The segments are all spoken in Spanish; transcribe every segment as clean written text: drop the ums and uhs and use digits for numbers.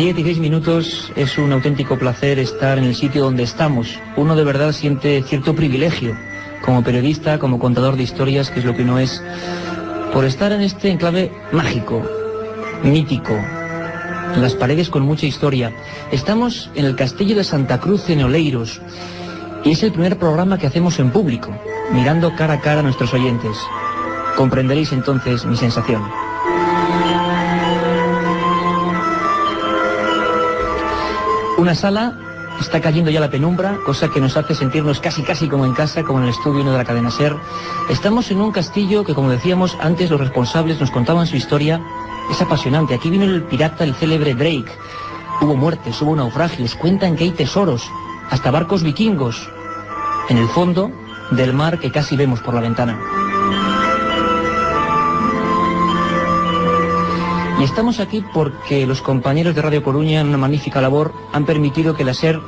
16 minutos, es un auténtico placer estar en el sitio donde estamos. Uno de verdad siente cierto privilegio, como periodista, como contador de historias, que es lo que uno es, por estar en este enclave mágico, mítico, en las paredes con mucha historia. Estamos en el Castillo de Santa Cruz en Oleiros, y es el primer programa que hacemos en público, mirando cara a cara a nuestros oyentes. Comprenderéis entonces mi sensación. Una sala, está cayendo ya la penumbra, cosa que nos hace sentirnos casi como en casa, como en el estudio 1 de la cadena SER. Estamos en un castillo que, como decíamos antes, los responsables nos contaban su historia. Es apasionante. Aquí vino el pirata, el célebre Drake. Hubo muertes, hubo naufragios, cuentan que hay tesoros, hasta barcos vikingos, en el fondo del mar que casi vemos por la ventana. Y estamos aquí porque los compañeros de Radio Coruña, en una magnífica labor, han permitido que la SER,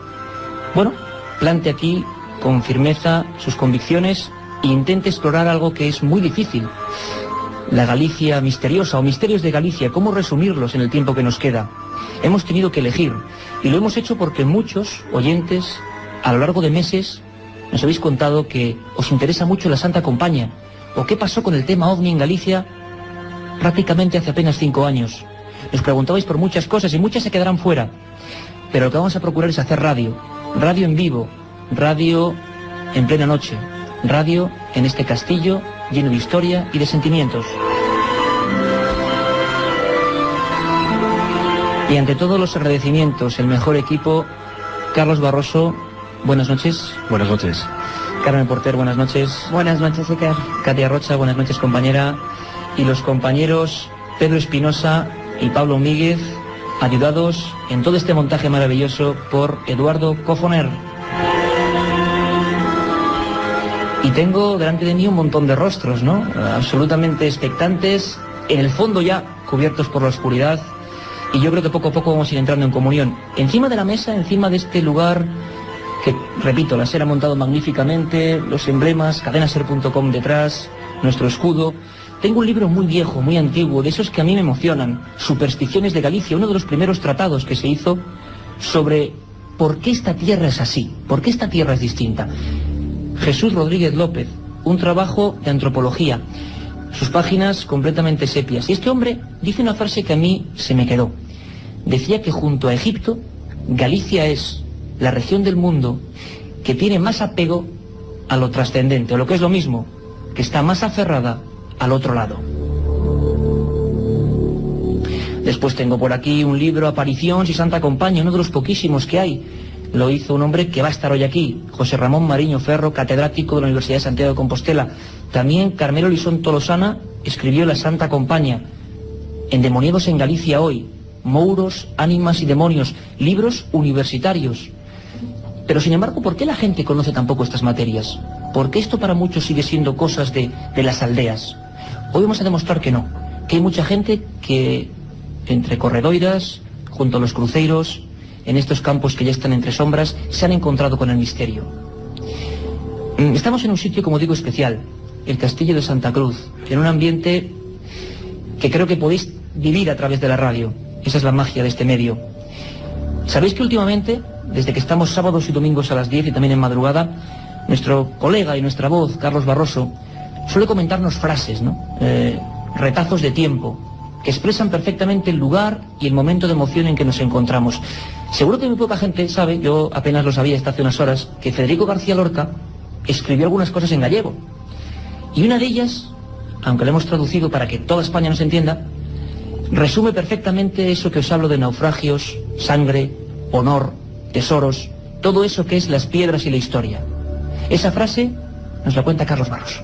plante aquí con firmeza sus convicciones e intente explorar algo que es muy difícil. La Galicia misteriosa, o misterios de Galicia, cómo resumirlos en el tiempo que nos queda. Hemos tenido que elegir, y lo hemos hecho porque muchos oyentes, a lo largo de meses, nos habéis contado que os interesa mucho la Santa Compaña, o qué pasó con el tema OVNI en Galicia prácticamente hace apenas 5 años. Nos preguntabais por muchas cosas y muchas se quedarán fuera. Pero lo que vamos a procurar es hacer radio. Radio en vivo. Radio en plena noche. Radio en este castillo lleno de historia y de sentimientos. Y ante todos los agradecimientos, el mejor equipo, Carlos Barroso, buenas noches. Buenas noches. Carmen Porter, buenas noches. Buenas noches, Iker. Katia Rocha, buenas noches, compañera. Y los compañeros Pedro Espinosa y Pablo Míguez, ayudados en todo este montaje maravilloso por Eduardo Cofoner. Y tengo delante de mí un montón de rostros, ¿no? Absolutamente expectantes, en el fondo ya cubiertos por la oscuridad, y yo creo que poco a poco vamos a ir entrando en comunión. Encima de la mesa, encima de este lugar que, repito, la SER ha montado magníficamente, los emblemas, cadenaser.com detrás, nuestro escudo. Tengo un libro muy viejo, muy antiguo, de esos que a mí me emocionan, Supersticiones de Galicia, uno de los primeros tratados que se hizo sobre por qué esta tierra es así, por qué esta tierra es distinta. Jesús Rodríguez López, un trabajo de antropología, sus páginas completamente sepias. Y este hombre dice una frase que a mí se me quedó. Decía que junto a Egipto, Galicia es la región del mundo que tiene más apego a lo trascendente, o lo que es lo mismo, que está más aferrada al otro lado. Después tengo por aquí un libro, Aparicións y Santa Compaña, uno de los poquísimos que hay. Lo hizo un hombre que va a estar hoy aquí, José Ramón Mariño Ferro, catedrático de la Universidad de Santiago de Compostela. También Carmelo Lisón Tolosana escribió La Santa Compaña. Endemoniados en Galicia hoy, Mouros, Ánimas y Demonios, libros universitarios. Pero sin embargo, ¿por qué la gente conoce tan poco estas materias? ¿Por qué esto para muchos sigue siendo cosas de las aldeas? Hoy vamos a demostrar que no, que hay mucha gente que entre corredoiras, junto a los cruceiros, en estos campos que ya están entre sombras, se han encontrado con el misterio. Estamos en un sitio, como digo, especial, el Castillo de Santa Cruz, en un ambiente que creo que podéis vivir a través de la radio. Esa es la magia de este medio. Sabéis que últimamente, desde que estamos sábados y domingos a las 10 y también en madrugada, nuestro colega y nuestra voz, Carlos Barroso, suele comentarnos frases, ¿no? Retazos de tiempo, que expresan perfectamente el lugar y el momento de emoción en que nos encontramos. Seguro que muy poca gente sabe, yo apenas lo sabía hasta hace unas horas, que Federico García Lorca escribió algunas cosas en gallego. Y una de ellas, aunque la hemos traducido para que toda España nos entienda, resume perfectamente eso que os hablo de naufragios, sangre, honor, tesoros, todo eso que es las piedras y la historia. Esa frase nos la cuenta Carlos Barroso.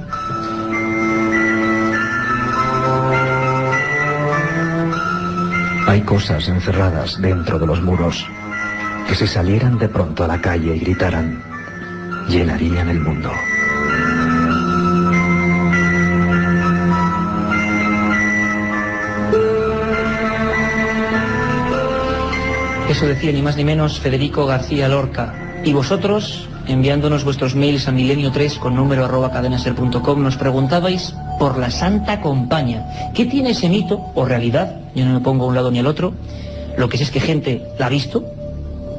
Hay cosas encerradas dentro de los muros que si salieran de pronto a la calle y gritaran, llenarían el mundo. Eso decía ni más ni menos Federico García Lorca. Y vosotros, enviándonos vuestros mails a milenio3 con número @cadenaser.com, nos preguntabais por la Santa Compaña. ¿Qué tiene ese mito o realidad? Yo no me pongo a un lado ni al otro. Lo que sé es que gente la ha visto,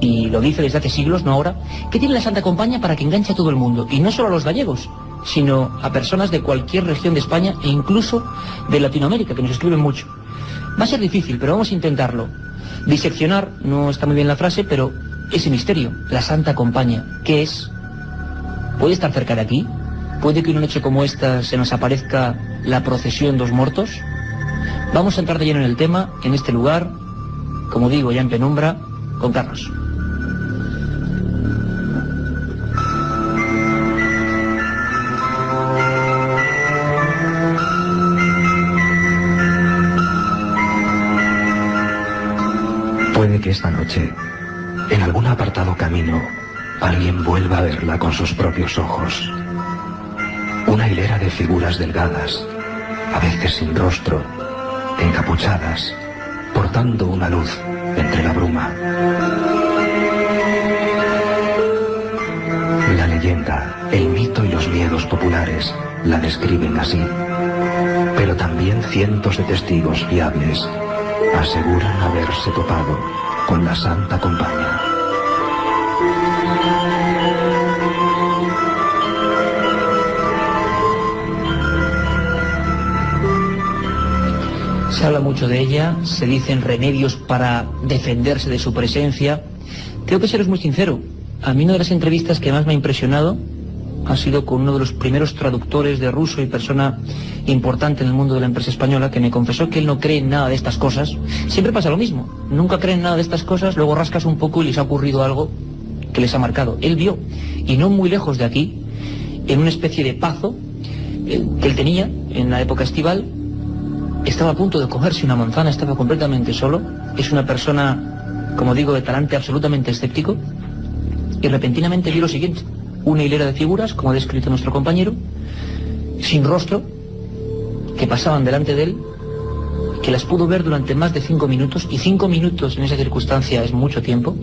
y lo dice desde hace siglos, no ahora. ¿Qué tiene la Santa Compaña para que enganche a todo el mundo? Y no solo a los gallegos, sino a personas de cualquier región de España e incluso de Latinoamérica, que nos escriben mucho. Va a ser difícil, pero vamos a intentarlo. Diseccionar, no está muy bien la frase, pero ese misterio, la Santa Compaña, ¿qué es? ¿Puede estar cerca de aquí? ¿Puede que en una noche como esta se nos aparezca la procesión dos muertos? Vamos a entrar de lleno en el tema, en este lugar, como digo, ya en penumbra, con Carlos. Puede que esta noche, en algún apartado camino, alguien vuelva a verla con sus propios ojos. Una hilera de figuras delgadas, a veces sin rostro, encapuchadas, portando una luz entre la bruma. La leyenda, el mito y los miedos populares la describen así, pero también cientos de testigos fiables aseguran haberse topado con la Santa Compaña. Se habla mucho de ella, se dicen remedios para defenderse de su presencia. Tengo que seros muy sincero, a mí una de las entrevistas que más me ha impresionado ha sido con uno de los primeros traductores de ruso y persona importante en el mundo de la empresa española, que me confesó que él no cree en nada de estas cosas. Siempre pasa lo mismo, nunca creen nada de estas cosas, luego rascas un poco y les ha ocurrido algo que les ha marcado. Él vio, y no muy lejos de aquí, en una especie de pazo que él tenía en la época estival, estaba a punto de comerse una manzana, estaba completamente solo. Es una persona, como digo, de talante absolutamente escéptico, y repentinamente vio lo siguiente: una hilera de figuras, como ha descrito nuestro compañero, sin rostro, que pasaban delante de él, que las pudo ver durante más de 5 minutos, y 5 minutos en esa circunstancia es mucho tiempo,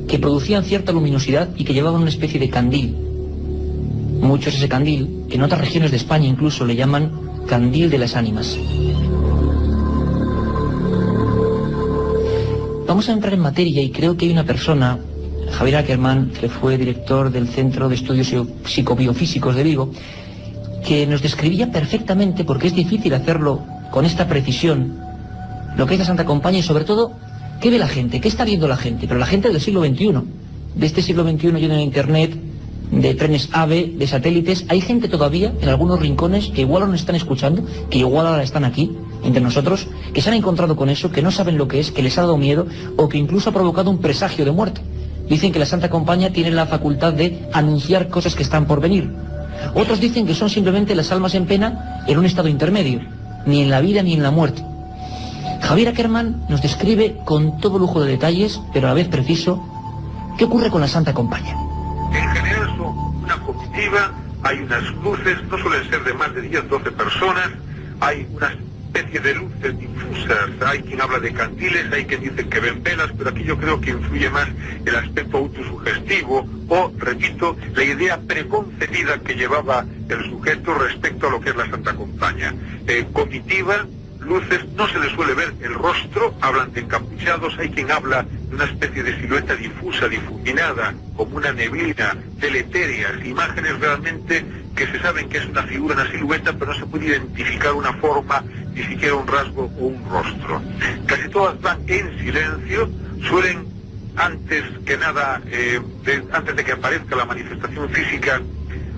que producían cierta luminosidad y que llevaban una especie de candil. Muchos ese candil, en otras regiones de España incluso le llaman candil de las ánimas. Vamos a entrar en materia, y creo que hay una persona, Javier Ackerman, que fue director del Centro de Estudios Psicobiofísicos de Vigo, que nos describía perfectamente, porque es difícil hacerlo con esta precisión, lo que es la Santa Compaña y sobre todo, ¿qué ve la gente? ¿Qué está viendo la gente? Pero la gente del siglo XXI, de este siglo XXI lleno de Internet, de trenes AVE, de satélites. Hay gente todavía en algunos rincones que igual no nos están escuchando, que igual ahora están aquí entre nosotros, que se han encontrado con eso, que no saben lo que es, que les ha dado miedo o que incluso ha provocado un presagio de muerte. Dicen que la Santa Compaña tiene la facultad de anunciar cosas que están por venir. Otros dicen que son simplemente las almas en pena en un estado intermedio, ni en la vida ni en la muerte. Javier Ackerman nos describe con todo lujo de detalles, pero a la vez preciso, qué ocurre con la Santa Compaña. En general son una comitiva, hay unas luces, no suelen ser de más de 10, 12 personas, hay una especie de luces difusas, hay quien habla de candiles, hay quien dice que ven velas, pero aquí yo creo que influye más el aspecto autosugestivo o, repito, la idea preconcebida que llevaba el sujeto respecto a lo que es la Santa Compaña. Comitiva, luces, no se les suele ver el rostro, hablan de encapuchados, hay quien habla de una especie de silueta difusa, difuminada, como una neblina, deletéreas, imágenes realmente que se saben que es una figura, una silueta, pero no se puede identificar una forma, ni siquiera un rasgo o un rostro. Casi todas van en silencio, suelen, antes que nada, antes de que aparezca la manifestación física,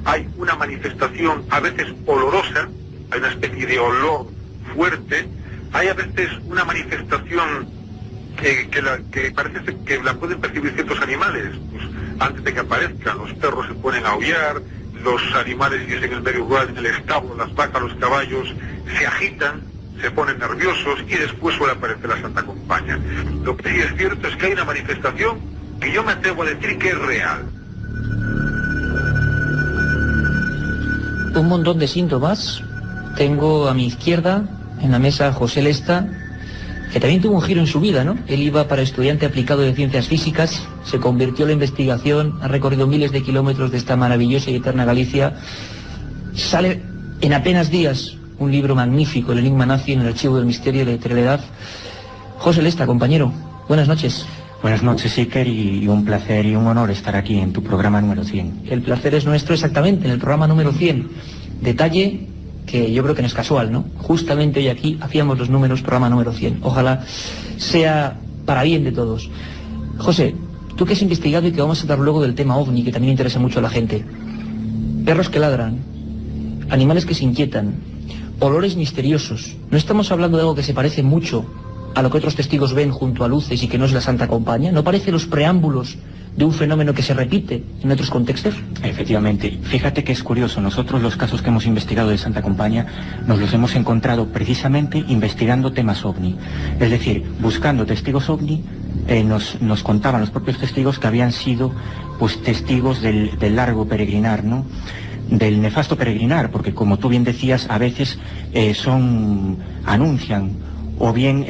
hay una manifestación a veces olorosa, hay una especie de olor fuerte, hay a veces una manifestación que parece que la pueden percibir ciertos animales, pues antes de que aparezcan, los perros se ponen a aullar, los animales, si es en el medio rural, en el establo, las vacas, los caballos, se agitan, se ponen nerviosos y después suele aparecer la Santa Compaña. Lo que sí es cierto es que hay una manifestación que yo me atrevo a decir que es real. Un montón de síntomas. Tengo a mi izquierda, en la mesa, a José Lesta, que también tuvo un giro en su vida, ¿no? Él iba para estudiante aplicado de ciencias físicas, se convirtió en la investigación, ha recorrido miles de kilómetros de esta maravillosa y eterna Galicia. Sale en apenas días un libro magnífico, El enigma nazi, en el archivo del misterio de Treledad. José Lesta, compañero, Buenas noches. Buenas noches, Iker, y un placer y un honor estar aquí en tu programa número 100. El placer es nuestro, exactamente, en el programa número 100. Detalle que yo creo que no es casual, ¿no? Justamente hoy aquí hacíamos los números, programa número 100. Ojalá sea para bien de todos. José, tú que has investigado y que vamos a hablar luego del tema OVNI, que también interesa mucho a la gente. Perros que ladran, animales que se inquietan, olores misteriosos. No estamos hablando de algo que se parece mucho a lo que otros testigos ven junto a luces y que no es la Santa Compañía. ¿No parece los preámbulos de un fenómeno que se repite en otros contextos? Efectivamente. Fíjate que es curioso. Nosotros los casos que hemos investigado de Santa Compañía nos los hemos encontrado precisamente investigando temas OVNI. Es decir, buscando testigos OVNI, nos contaban los propios testigos que habían sido pues testigos del largo peregrinar, ¿no? Del nefasto peregrinar, porque como tú bien decías, a veces anuncian o bien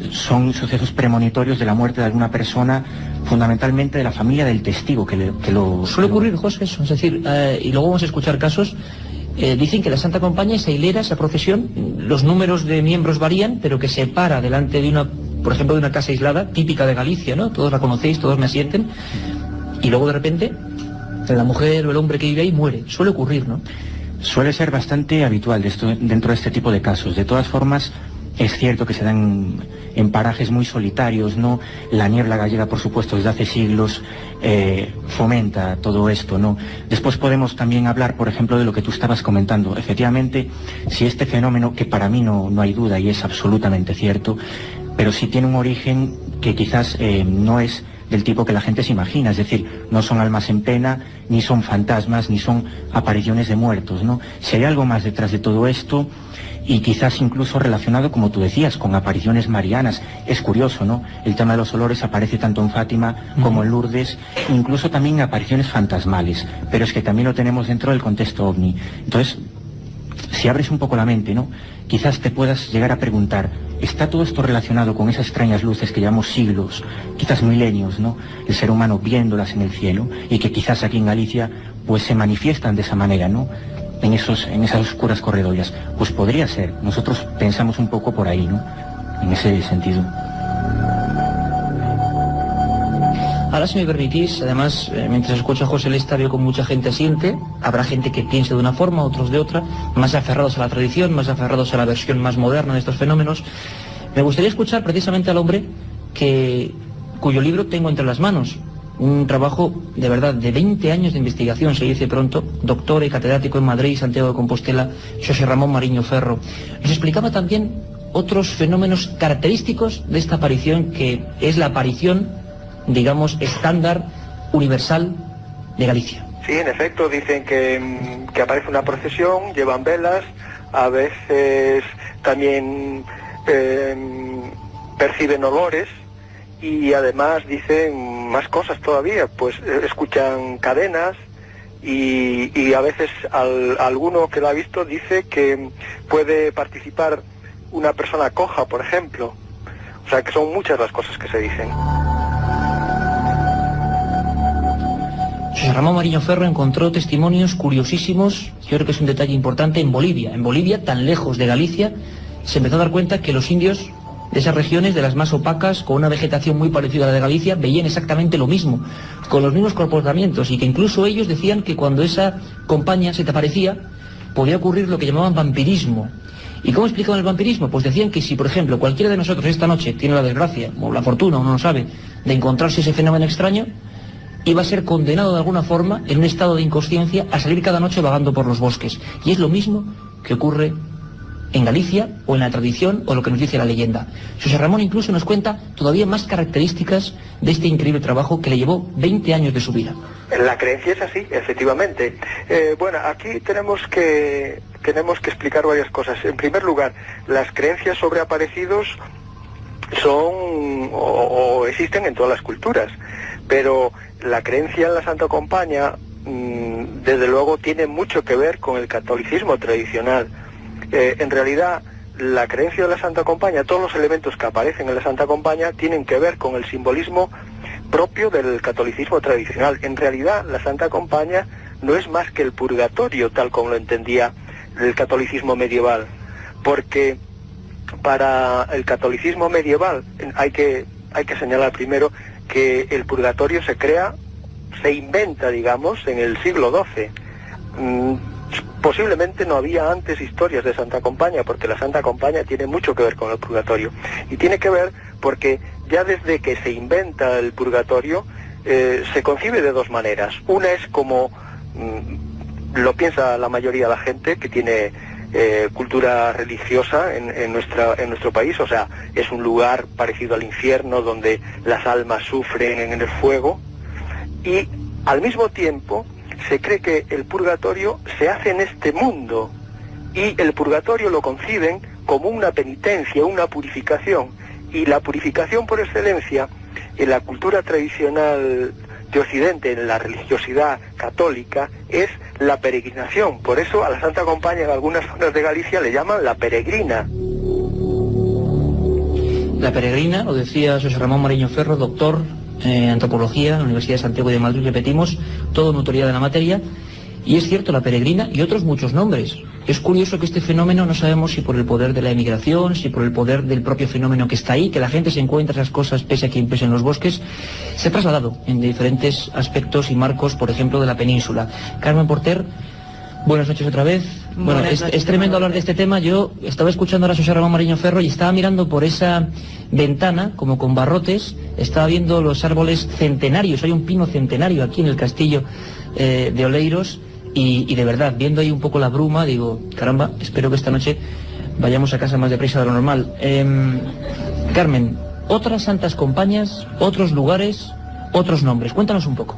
son sucesos premonitorios de la muerte de alguna persona, fundamentalmente de la familia del testigo que lo... Suele ocurrir, José, eso, es decir, y luego vamos a escuchar casos, dicen que la Santa Compañía, esa hilera, esa procesión, los números de miembros varían, pero que se para delante de una, por ejemplo, de una casa aislada, típica de Galicia, ¿no? Todos la conocéis, todos me asienten, y luego de repente, la mujer o el hombre que vive ahí muere. Suele ocurrir, ¿no? Suele ser bastante habitual dentro de este tipo de casos. De todas formas, es cierto que se dan en parajes muy solitarios, ¿no? La niebla gallega, por supuesto, desde hace siglos fomenta todo esto, ¿no? Después podemos también hablar, por ejemplo, de lo que tú estabas comentando. Efectivamente, si este fenómeno, que para mí no hay duda y es absolutamente cierto, pero sí tiene un origen que quizás no es del tipo que la gente se imagina, es decir, no son almas en pena, ni son fantasmas, ni son apariciones de muertos, ¿no? Si hay algo más detrás de todo esto, y quizás incluso relacionado, como tú decías, con apariciones marianas. Es curioso, ¿no? El tema de los olores aparece tanto en Fátima como en Lourdes, incluso también en apariciones fantasmales, pero es que también lo tenemos dentro del contexto OVNI. Entonces, si abres un poco la mente, ¿no? Quizás te puedas llegar a preguntar, ¿está todo esto relacionado con esas extrañas luces que llevamos siglos, quizás milenios, ¿no? El ser humano viéndolas en el cielo, y que quizás aquí en Galicia pues se manifiestan de esa manera, ¿no? En esas oscuras corredoras. Pues podría ser. Nosotros pensamos un poco por ahí, ¿no? En ese sentido. Ahora, si me permitís, además, mientras escucho a José Lesta, veo como mucha gente asiente. Habrá gente que piense de una forma, otros de otra, más aferrados a la tradición, más aferrados a la versión más moderna de estos fenómenos. Me gustaría escuchar precisamente al hombre cuyo libro tengo entre las manos. Un trabajo, de verdad, de 20 años de investigación, se dice pronto, doctor y catedrático en Madrid y Santiago de Compostela, José Ramón Mariño Ferro. Nos explicaba también otros fenómenos característicos de esta aparición, que es la aparición, digamos, estándar, universal de Galicia. Sí, en efecto, dicen que aparece una procesión, llevan velas, a veces también perciben olores, y además dicen más cosas todavía, pues escuchan cadenas y a veces alguno que lo ha visto dice que puede participar una persona coja, por ejemplo. O sea que son muchas las cosas que se dicen. José Ramón Mariño Ferro encontró testimonios curiosísimos, yo creo que es un detalle importante, en Bolivia. En Bolivia, tan lejos de Galicia, se empezó a dar cuenta que los indios de esas regiones, de las más opacas, con una vegetación muy parecida a la de Galicia, veían exactamente lo mismo, con los mismos comportamientos, y que incluso ellos decían que cuando esa compañía se te aparecía, podía ocurrir lo que llamaban vampirismo. ¿Y cómo explicaban el vampirismo? Pues decían que si, por ejemplo, cualquiera de nosotros esta noche tiene la desgracia, o la fortuna, uno no sabe, de encontrarse ese fenómeno extraño, iba a ser condenado de alguna forma, en un estado de inconsciencia, a salir cada noche vagando por los bosques. Y es lo mismo que ocurre en Galicia, o en la tradición, o lo que nos dice la leyenda. José Ramón incluso nos cuenta todavía más características de este increíble trabajo que le llevó 20 años de su vida. La creencia es así, efectivamente. Bueno, aquí tenemos que explicar varias cosas. En primer lugar, las creencias sobre aparecidos son o existen en todas las culturas, pero la creencia en la Santa Compañía, desde luego, tiene mucho que ver con el catolicismo tradicional. En realidad, la creencia de la Santa Compañía, todos los elementos que aparecen en la Santa Compañía tienen que ver con el simbolismo propio del catolicismo tradicional. En realidad, la Santa Compañía no es más que el purgatorio, tal como lo entendía el catolicismo medieval, porque para el catolicismo medieval hay que hay que señalar primero que el purgatorio se inventa, digamos, en el siglo XII. Posiblemente no había antes historias de Santa Compaña, porque la Santa Compaña tiene mucho que ver con el purgatorio. Y tiene que ver porque ya desde que se inventa el purgatorio, se concibe de dos maneras. Una es como lo piensa la mayoría de la gente que tiene cultura religiosa en nuestro país, o sea, es un lugar parecido al infierno donde las almas sufren en el fuego, y al mismo tiempo se cree que el purgatorio se hace en este mundo, y el purgatorio lo conciben como una penitencia, una purificación, y la purificación por excelencia en la cultura tradicional de Occidente, en la religiosidad católica, es la peregrinación. Por eso a la Santa Compaña en algunas zonas de Galicia le llaman la peregrina. La peregrina, lo decía José Ramón Mariño Ferro, doctor en antropología en la Universidad de Santiago de Madrid, repetimos, todo una autoridad en la materia, y es cierto, la peregrina y otros muchos nombres. Es curioso que este fenómeno, no sabemos si por el poder de la emigración, si por el poder del propio fenómeno que está ahí, que la gente se encuentra esas cosas pese a que impesen en los bosques, se ha trasladado en diferentes aspectos y marcos, por ejemplo, de la península. Carmen Porter, buenas noches otra vez. Bueno, es tremendo hablar de este tema. Yo estaba escuchando ahora a José Ramón Mariño Ferro y estaba mirando por esa ventana, como con barrotes, estaba viendo los árboles centenarios. Hay un pino centenario aquí en el castillo de Oleiros. Y de verdad, viendo ahí un poco la bruma, digo, caramba, espero que esta noche vayamos a casa más deprisa de lo normal. Carmen, otras santas compañías, otros lugares, otros nombres, cuéntanos un poco.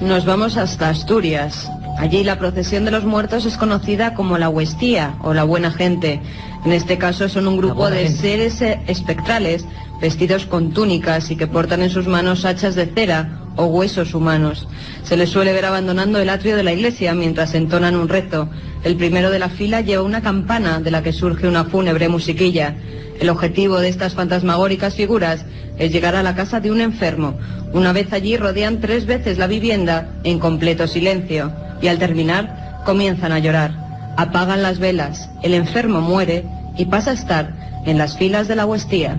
Nos vamos hasta Asturias. Allí la procesión de los muertos es conocida como la Huestía o la Buena Gente. En este caso son un grupo de seres espectrales vestidos con túnicas y que portan en sus manos hachas de cera o huesos humanos. Se les suele ver abandonando el atrio de la iglesia mientras entonan un rezo. El primero de la fila lleva una campana de la que surge una fúnebre musiquilla. El objetivo de estas fantasmagóricas figuras es llegar a la casa de un enfermo. Una vez allí rodean 3 veces la vivienda en completo silencio y al terminar comienzan a llorar. Apagan las velas, el enfermo muere y pasa a estar en las filas de la Huestía.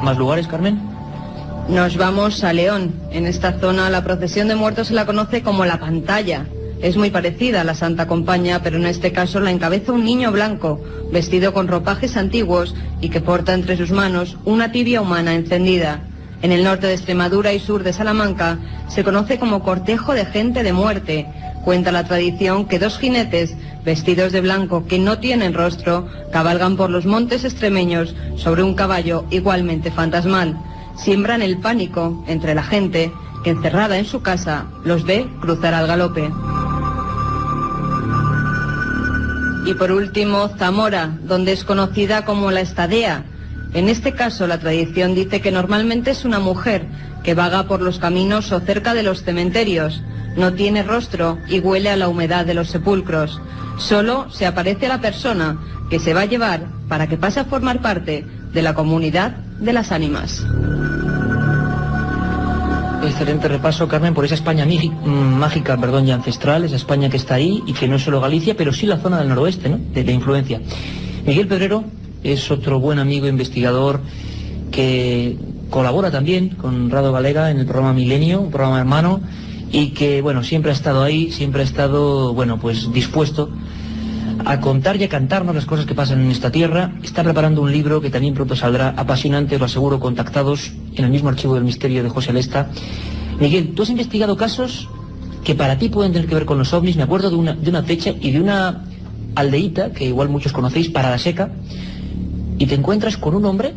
¿Más lugares, Carmen? Nos vamos a León. En esta zona la procesión de muertos se la conoce como la pantalla. Es muy parecida a la Santa Compaña, pero en este caso la encabeza un niño blanco, vestido con ropajes antiguos y que porta entre sus manos una tibia humana encendida. En el norte de Extremadura y sur de Salamanca se conoce como cortejo de gente de muerte. Cuenta la tradición que 2 jinetes, vestidos de blanco que no tienen rostro, cabalgan por los montes extremeños sobre un caballo igualmente fantasmal. Siembran el pánico entre la gente que, encerrada en su casa, los ve cruzar al galope. Y por último, Zamora, donde es conocida como la Estadea. En este caso, la tradición dice que normalmente es una mujer que vaga por los caminos o cerca de los cementerios. No tiene rostro y huele a la humedad de los sepulcros. Solo se aparece a la persona que se va a llevar para que pase a formar parte de la comunidad de las ánimas. Excelente repaso, Carmen, por esa España mágica, y ancestral, esa España que está ahí y que no es solo Galicia, pero sí la zona del noroeste, ¿no?, de influencia. Miguel Pedrero es otro buen amigo investigador que colabora también con Rado Galega en el programa Milenio, un programa hermano, y que, bueno, siempre ha estado ahí, siempre ha estado, bueno, pues dispuesto a contar y a cantarnos las cosas que pasan en esta tierra. Está preparando un libro que también pronto saldrá, apasionante, os lo aseguro, contactados en el mismo archivo del misterio de José Lesta. Miguel, tú has investigado casos que para ti pueden tener que ver con los ovnis. Me acuerdo de una fecha y de una aldeíta, que igual muchos conocéis, Paralaseca, y te encuentras con un hombre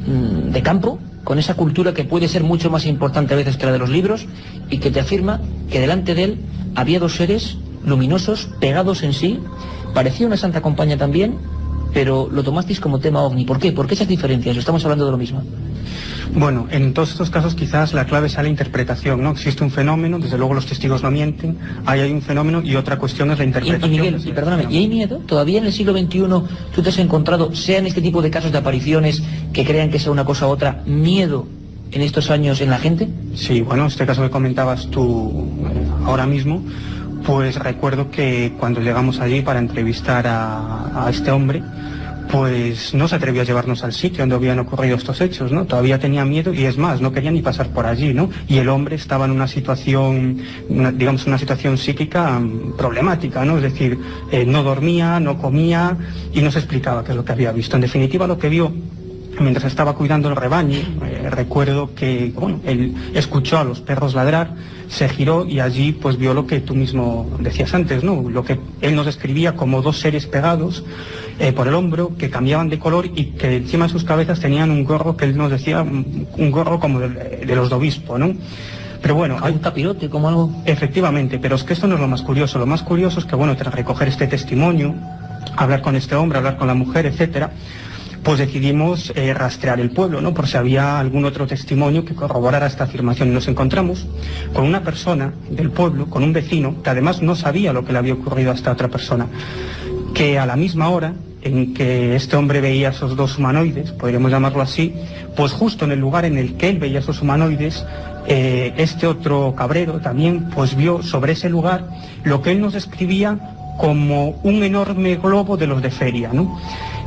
de campo, con esa cultura que puede ser mucho más importante a veces que la de los libros, y que te afirma que delante de él había 2 seres luminosos, pegados en sí. Parecía una Santa Compaña también, pero lo tomasteis como tema ovni. ¿Por qué? ¿Por qué esas diferencias? Estamos hablando de lo mismo. Bueno, en todos estos casos quizás la clave sea la interpretación, ¿no? Existe un fenómeno, desde luego los testigos no mienten, ahí hay un fenómeno y otra cuestión es la interpretación. Y Miguel, perdóname, ¿y hay miedo? ¿Todavía en el siglo XXI tú te has encontrado, sea en este tipo de casos de apariciones, que crean que sea una cosa u otra, miedo en estos años en la gente? Sí, bueno, este caso que comentabas tú ahora mismo, pues recuerdo que cuando llegamos allí para entrevistar a este hombre, pues no se atrevió a llevarnos al sitio donde habían ocurrido estos hechos, ¿no? Todavía tenía miedo y es más, no quería ni pasar por allí, ¿no? Y el hombre estaba en una situación, una situación psíquica problemática, ¿no? Es decir, no dormía, no comía y no se explicaba qué es lo que había visto. En definitiva, lo que vio mientras estaba cuidando el rebaño, recuerdo que, bueno, él escuchó a los perros ladrar, se giró y allí pues vio lo que tú mismo decías antes, ¿no? Lo que él nos describía como dos seres pegados por el hombro, que cambiaban de color y que encima de sus cabezas tenían un gorro que él nos decía, un gorro como de los de obispo, ¿no? Pero bueno, hay un capirote, como algo. Efectivamente, pero es que esto no es lo más curioso. Lo más curioso es que, bueno, tras recoger este testimonio, hablar con este hombre, hablar con la mujer, etcétera, pues decidimos rastrear el pueblo, ¿no? Por si había algún otro testimonio que corroborara esta afirmación. Y nos encontramos con una persona del pueblo, con un vecino, que además no sabía lo que le había ocurrido a esta otra persona, que a la misma hora en que este hombre veía esos dos humanoides, podríamos llamarlo así, pues justo en el lugar en el que él veía esos humanoides, este otro cabrero también pues vio sobre ese lugar lo que él nos describía como un enorme globo de los de feria, ¿no?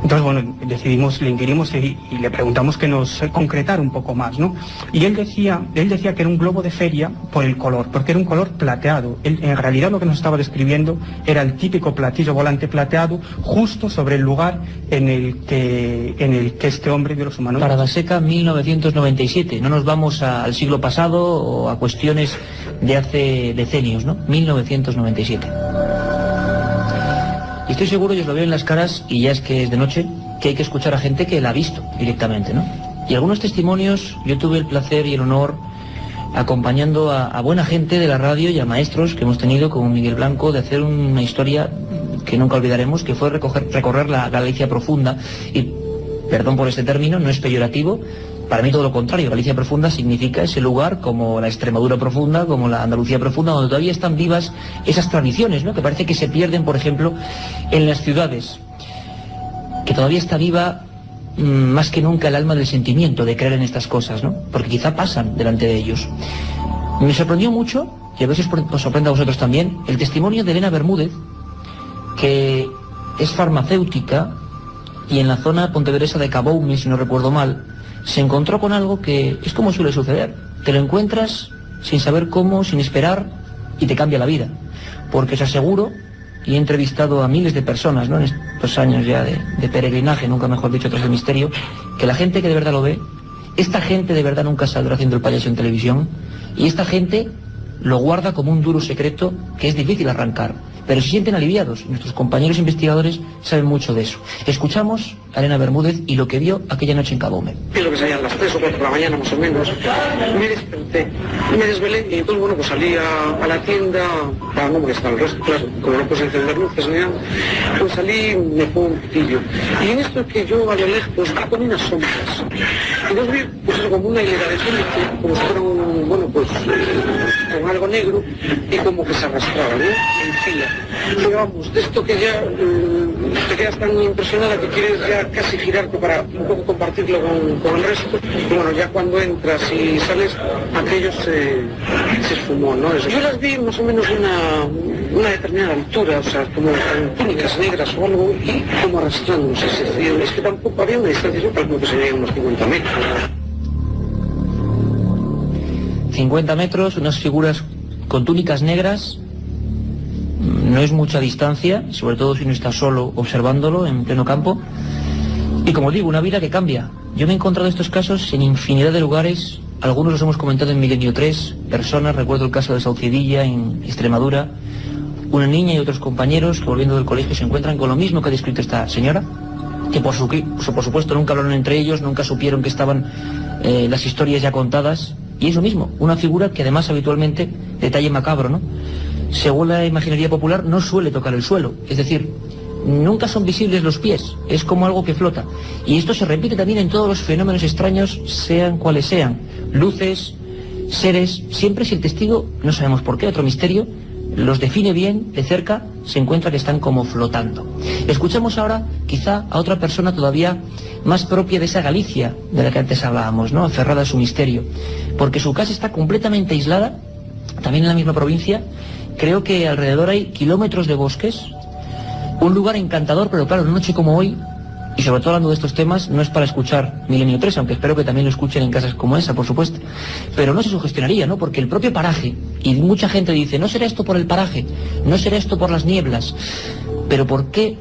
Entonces, bueno, decidimos, le inquirimos y le preguntamos que nos concretara un poco más, ¿no? Y él decía que era un globo de feria por el color, porque era un color plateado. En realidad lo que nos estaba describiendo era el típico platillo volante plateado justo sobre el lugar en el que este hombre vio los humanos. Parada Seca, 1997. No nos vamos al siglo pasado o a cuestiones de hace decenios, ¿no? 1997. Y estoy seguro, yo os lo veo en las caras, y ya es que es de noche, que hay que escuchar a gente que la ha visto directamente, ¿no? Y algunos testimonios, yo tuve el placer y el honor, acompañando a buena gente de la radio y a maestros que hemos tenido, como Miguel Blanco, de hacer una historia que nunca olvidaremos, que fue recorrer la Galicia profunda, y, perdón por este término, no es peyorativo. Para mí todo lo contrario, Galicia profunda significa ese lugar como la Extremadura profunda, como la Andalucía profunda, donde todavía están vivas esas tradiciones, ¿no? Que parece que se pierden, por ejemplo, en las ciudades, que todavía está viva más que nunca el alma del sentimiento de creer en estas cosas, ¿no? Porque quizá pasan delante de ellos. Me sorprendió mucho, y a veces os sorprende a vosotros también, el testimonio de Elena Bermúdez, que es farmacéutica y en la zona pontevedresa de Caboume, si no recuerdo mal, se encontró con algo que es como suele suceder. Te lo encuentras sin saber cómo, sin esperar, y te cambia la vida. Porque os aseguro, y he entrevistado a miles de personas, ¿no?, en estos años ya de peregrinaje, nunca mejor dicho, tras el misterio, que la gente que de verdad lo ve, esta gente de verdad nunca saldrá haciendo el payaso en televisión, y esta gente lo guarda como un duro secreto que es difícil arrancar. Pero se sienten aliviados. Nuestros compañeros investigadores saben mucho de eso. Escuchamos a Elena Bermúdez y lo que vio aquella noche en Caboume. Creo que serían las 3 o 4 de la mañana más o menos. Me desperté, me desvelé y entonces, bueno, pues salí a la tienda, no porque estaba el resto, claro, como no puedes encender luces ni nada, pues salí, me fue un pitillo. Y en esto que yo a lo lejos vi con unas sombras. Entonces vi, pues eso, como una hilera de gente, como si fuera un, bueno, pues con algo negro y como que se arrastraba, ¿no?, en fila. Y vamos, de esto que ya te quedas tan impresionada que quieres ya casi girarte para un poco compartirlo con el resto. Y bueno, ya cuando entras y sales, aquello se esfumó, ¿no? Yo las vi más o menos una determinada altura, o sea, como con túnicas negras o algo, y como arrastrándose. Es que tampoco había una distancia, yo calculo que serían unos 50 metros. 50 metros, unas figuras con túnicas negras. No es mucha distancia, sobre todo si uno está solo observándolo en pleno campo. Y como digo, una vida que cambia. Yo me he encontrado estos casos en infinidad de lugares. Algunos los hemos comentado en Milenio 3, personas, recuerdo el caso de Saucidilla en Extremadura, una niña y otros compañeros que volviendo del colegio se encuentran con lo mismo que ha descrito esta señora, que por supuesto nunca hablaron entre ellos, nunca supieron que estaban las historias ya contadas. Y es lo mismo, una figura que además habitualmente, detalle macabro, ¿no?, según la imaginería popular, no suele tocar el suelo. Es decir, nunca son visibles los pies, es como algo que flota. Y esto se repite también en todos los fenómenos extraños, sean cuales sean. Luces, seres, siempre si el testigo, no sabemos por qué, otro misterio, los define bien, de cerca, se encuentra que están como flotando. Escuchamos ahora, quizá, a otra persona todavía más propia de esa Galicia de la que antes hablábamos, ¿no?, aferrada a su misterio. Porque su casa está completamente aislada, también en la misma provincia. Creo que alrededor hay kilómetros de bosques, un lugar encantador, pero claro, una noche como hoy, Y sobre todo hablando de estos temas, no es para escuchar Milenio 3, aunque espero que también lo escuchen en casas como esa, por supuesto. Pero no se sugestionaría, ¿no? Porque el propio paraje, y mucha gente dice, no será esto por el paraje, no será esto por las nieblas. Pero ¿por qué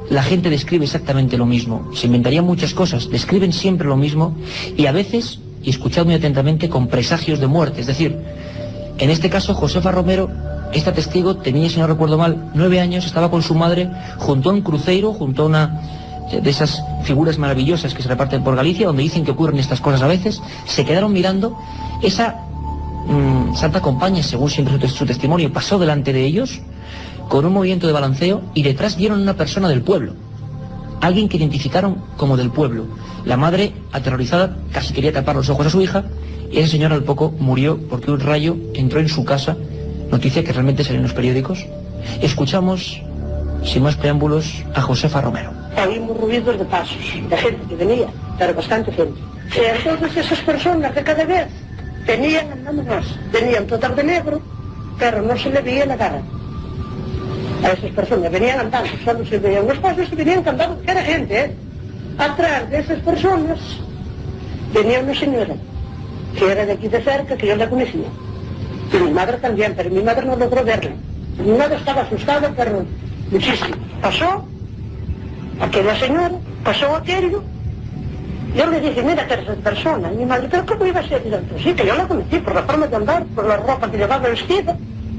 la gente describe exactamente lo mismo? Se inventarían muchas cosas, describen siempre lo mismo, y a veces, y escuchad muy atentamente, con presagios de muerte. Es decir, en este caso, Josefa Romero, esta testigo, tenía, si no recuerdo mal, 9 años, estaba con su madre junto a un cruceiro, junto a una de esas figuras maravillosas que se reparten por Galicia, donde dicen que ocurren estas cosas a veces. Se quedaron mirando. Esa Santa Compaña, según siempre su testimonio, pasó delante de ellos con un movimiento de balanceo, y detrás vieron una persona del pueblo, alguien que identificaron como del pueblo. La madre, aterrorizada, casi quería tapar los ojos a su hija, y esa señora al poco murió porque un rayo entró en su casa, noticia que realmente salió en los periódicos. Escuchamos, sin más preámbulos, a Josefa Romero. Oímos ruidos de pasos, de gente que venía, pero bastante gente. Todas esas personas que cada vez tenían todas de negro, pero no se le veía la cara. A esas personas venían andando, solo se veían los pasos y venían cantando, que era gente, ¿eh? Atrás de esas personas venía una señora, que era de aquí de cerca, que yo la conocía. Y mi madre también, pero mi madre no logró verla. Mi madre estaba asustada, pero muchísimo. Pasó aquella señora, pasó aquello. Yo le dije, mira, que esa persona. Y mi madre, ¿pero cómo iba a ser? Y yo, sí, que yo la conocí por la forma de andar, por la ropa que llevaba vestida.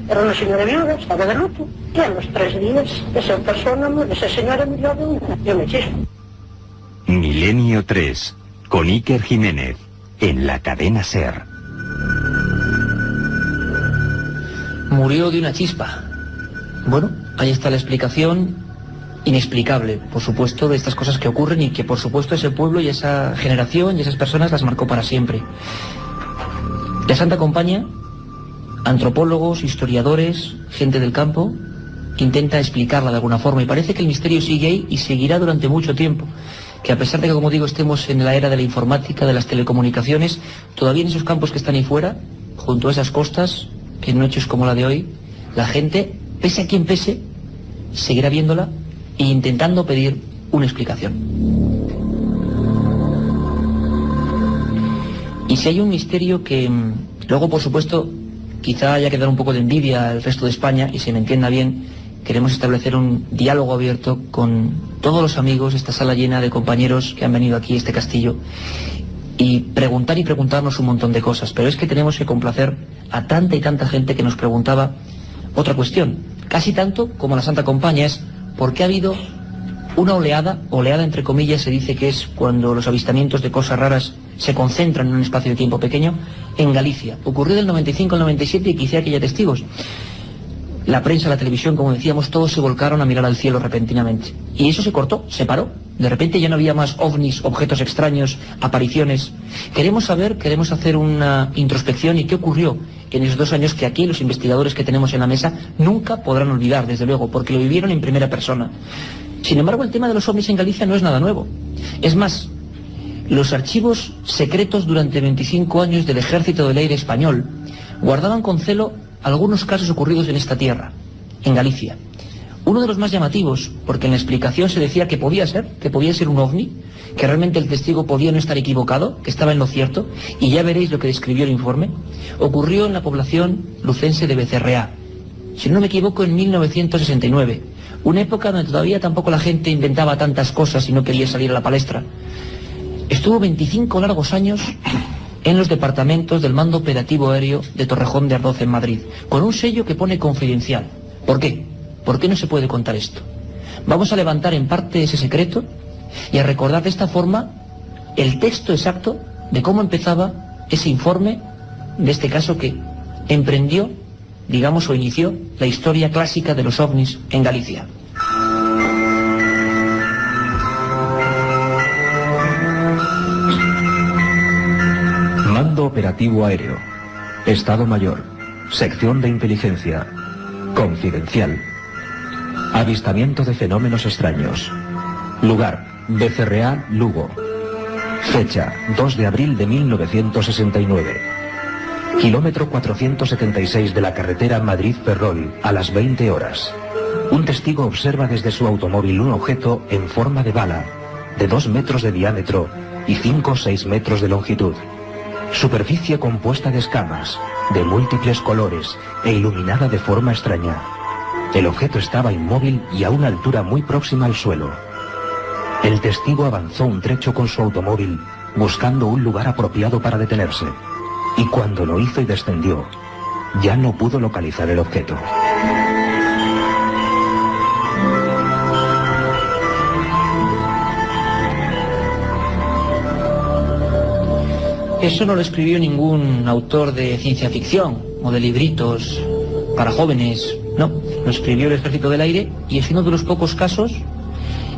Era una señora viuda, estaba de luto. Y a los 3 días, esa señora murió de una. Yo me chispo. Milenio 3, con Iker Jiménez, en la cadena SER. Murió de una chispa. Bueno, ahí está la explicación inexplicable, por supuesto, de estas cosas que ocurren, y que por supuesto ese pueblo y esa generación y esas personas las marcó para siempre. La Santa Compaña, antropólogos, historiadores, gente del campo, intenta explicarla de alguna forma, y parece que el misterio sigue ahí y seguirá durante mucho tiempo. Que a pesar de que, como digo, estemos en la era de la informática, de las telecomunicaciones, todavía en esos campos que están ahí fuera, junto a esas costas, en noches como la de hoy, la gente, pese a quien pese, seguirá viéndola e intentando pedir una explicación. Y si hay un misterio que luego, por supuesto, quizá haya que dar un poco de envidia al resto de España, y se me entienda bien, queremos establecer un diálogo abierto con todos los amigos, esta sala llena de compañeros que han venido aquí a este castillo, y preguntarnos un montón de cosas, pero es que tenemos que complacer a tanta y tanta gente que nos preguntaba otra cuestión, casi tanto como la Santa Compaña, es ¿por qué ha habido una oleada entre comillas, se dice que es cuando los avistamientos de cosas raras se concentran en un espacio de tiempo pequeño, en Galicia? Ocurrió del 95 al 97 y quizá que haya testigos. La prensa, la televisión, como decíamos, todos se volcaron a mirar al cielo repentinamente. Y eso se cortó, se paró. De repente ya no había más ovnis, objetos extraños, apariciones. Queremos saber, queremos hacer una introspección y qué ocurrió en esos 2 años que aquí los investigadores que tenemos en la mesa nunca podrán olvidar, desde luego, porque lo vivieron en primera persona. Sin embargo, el tema de los ovnis en Galicia no es nada nuevo. Es más, los archivos secretos durante 25 años del Ejército del Aire español guardaban con celo algunos casos ocurridos en esta tierra, en Galicia. Uno de los más llamativos, porque en la explicación se decía que podía ser un ovni, que realmente el testigo podía no estar equivocado, que estaba en lo cierto, y ya veréis lo que describió el informe, ocurrió en la población lucense de Becerreá, si no me equivoco, en 1969, una época donde todavía tampoco la gente inventaba tantas cosas y no quería salir a la palestra. Estuvo 25 largos años en los departamentos del Mando Operativo Aéreo de Torrejón de Ardoz en Madrid, con un sello que pone confidencial. ¿Por qué? ¿Por qué no se puede contar esto? Vamos a levantar en parte ese secreto y a recordar de esta forma el texto exacto de cómo empezaba ese informe, de este caso que emprendió, digamos, o inició la historia clásica de los ovnis en Galicia. Mando Operativo Aéreo, Estado Mayor, Sección de Inteligencia, Confidencial. Avistamiento de fenómenos extraños. Lugar, Becerreá, Lugo. Fecha, 2 de abril de 1969. Kilómetro 476 de la carretera Madrid-Ferrol, a las 20 horas. Un testigo observa desde su automóvil un objeto en forma de bala, de 2 metros de diámetro y 5 o 6 metros de longitud. Superficie compuesta de escamas, de múltiples colores e iluminada de forma extraña. El objeto estaba inmóvil y a una altura muy próxima al suelo. El testigo avanzó un trecho con su automóvil, buscando un lugar apropiado para detenerse. Y cuando lo hizo y descendió, ya no pudo localizar el objeto. Eso no lo escribió ningún autor de ciencia ficción o de libritos para jóvenes. No, lo escribió el Ejército del Aire y es uno de los pocos casos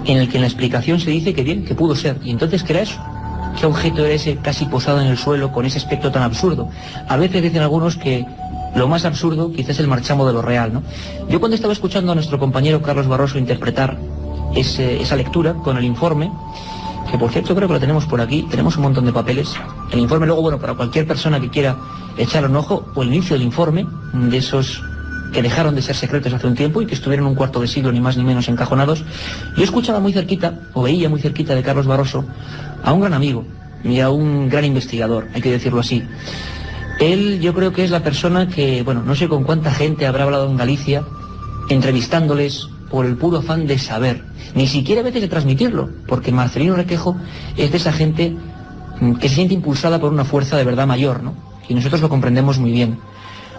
en el que en la explicación se dice que bien, que pudo ser. ¿Y entonces qué era eso? ¿Qué objeto era ese casi posado en el suelo con ese aspecto tan absurdo? A veces dicen algunos que lo más absurdo quizás es el marchamo de lo real, ¿no? Yo cuando estaba escuchando a nuestro compañero Carlos Barroso interpretar esa lectura con el informe, que por cierto creo que lo tenemos por aquí, tenemos un montón de papeles. El informe luego, bueno, para cualquier persona que quiera echarle un ojo, o el inicio del informe, de esos que dejaron de ser secretos hace un tiempo y que estuvieron un cuarto de siglo ni más ni menos encajonados. Yo escuchaba muy cerquita, o veía muy cerquita de Carlos Barroso, a un gran amigo y a un gran investigador, hay que decirlo así. Él yo creo que es la persona que, bueno, no sé con cuánta gente habrá hablado en Galicia, entrevistándoles por el puro afán de saber, ni siquiera a veces de transmitirlo, porque Marcelino Requejo es de esa gente que se siente impulsada por una fuerza de verdad mayor, ¿no? Y nosotros lo comprendemos muy bien.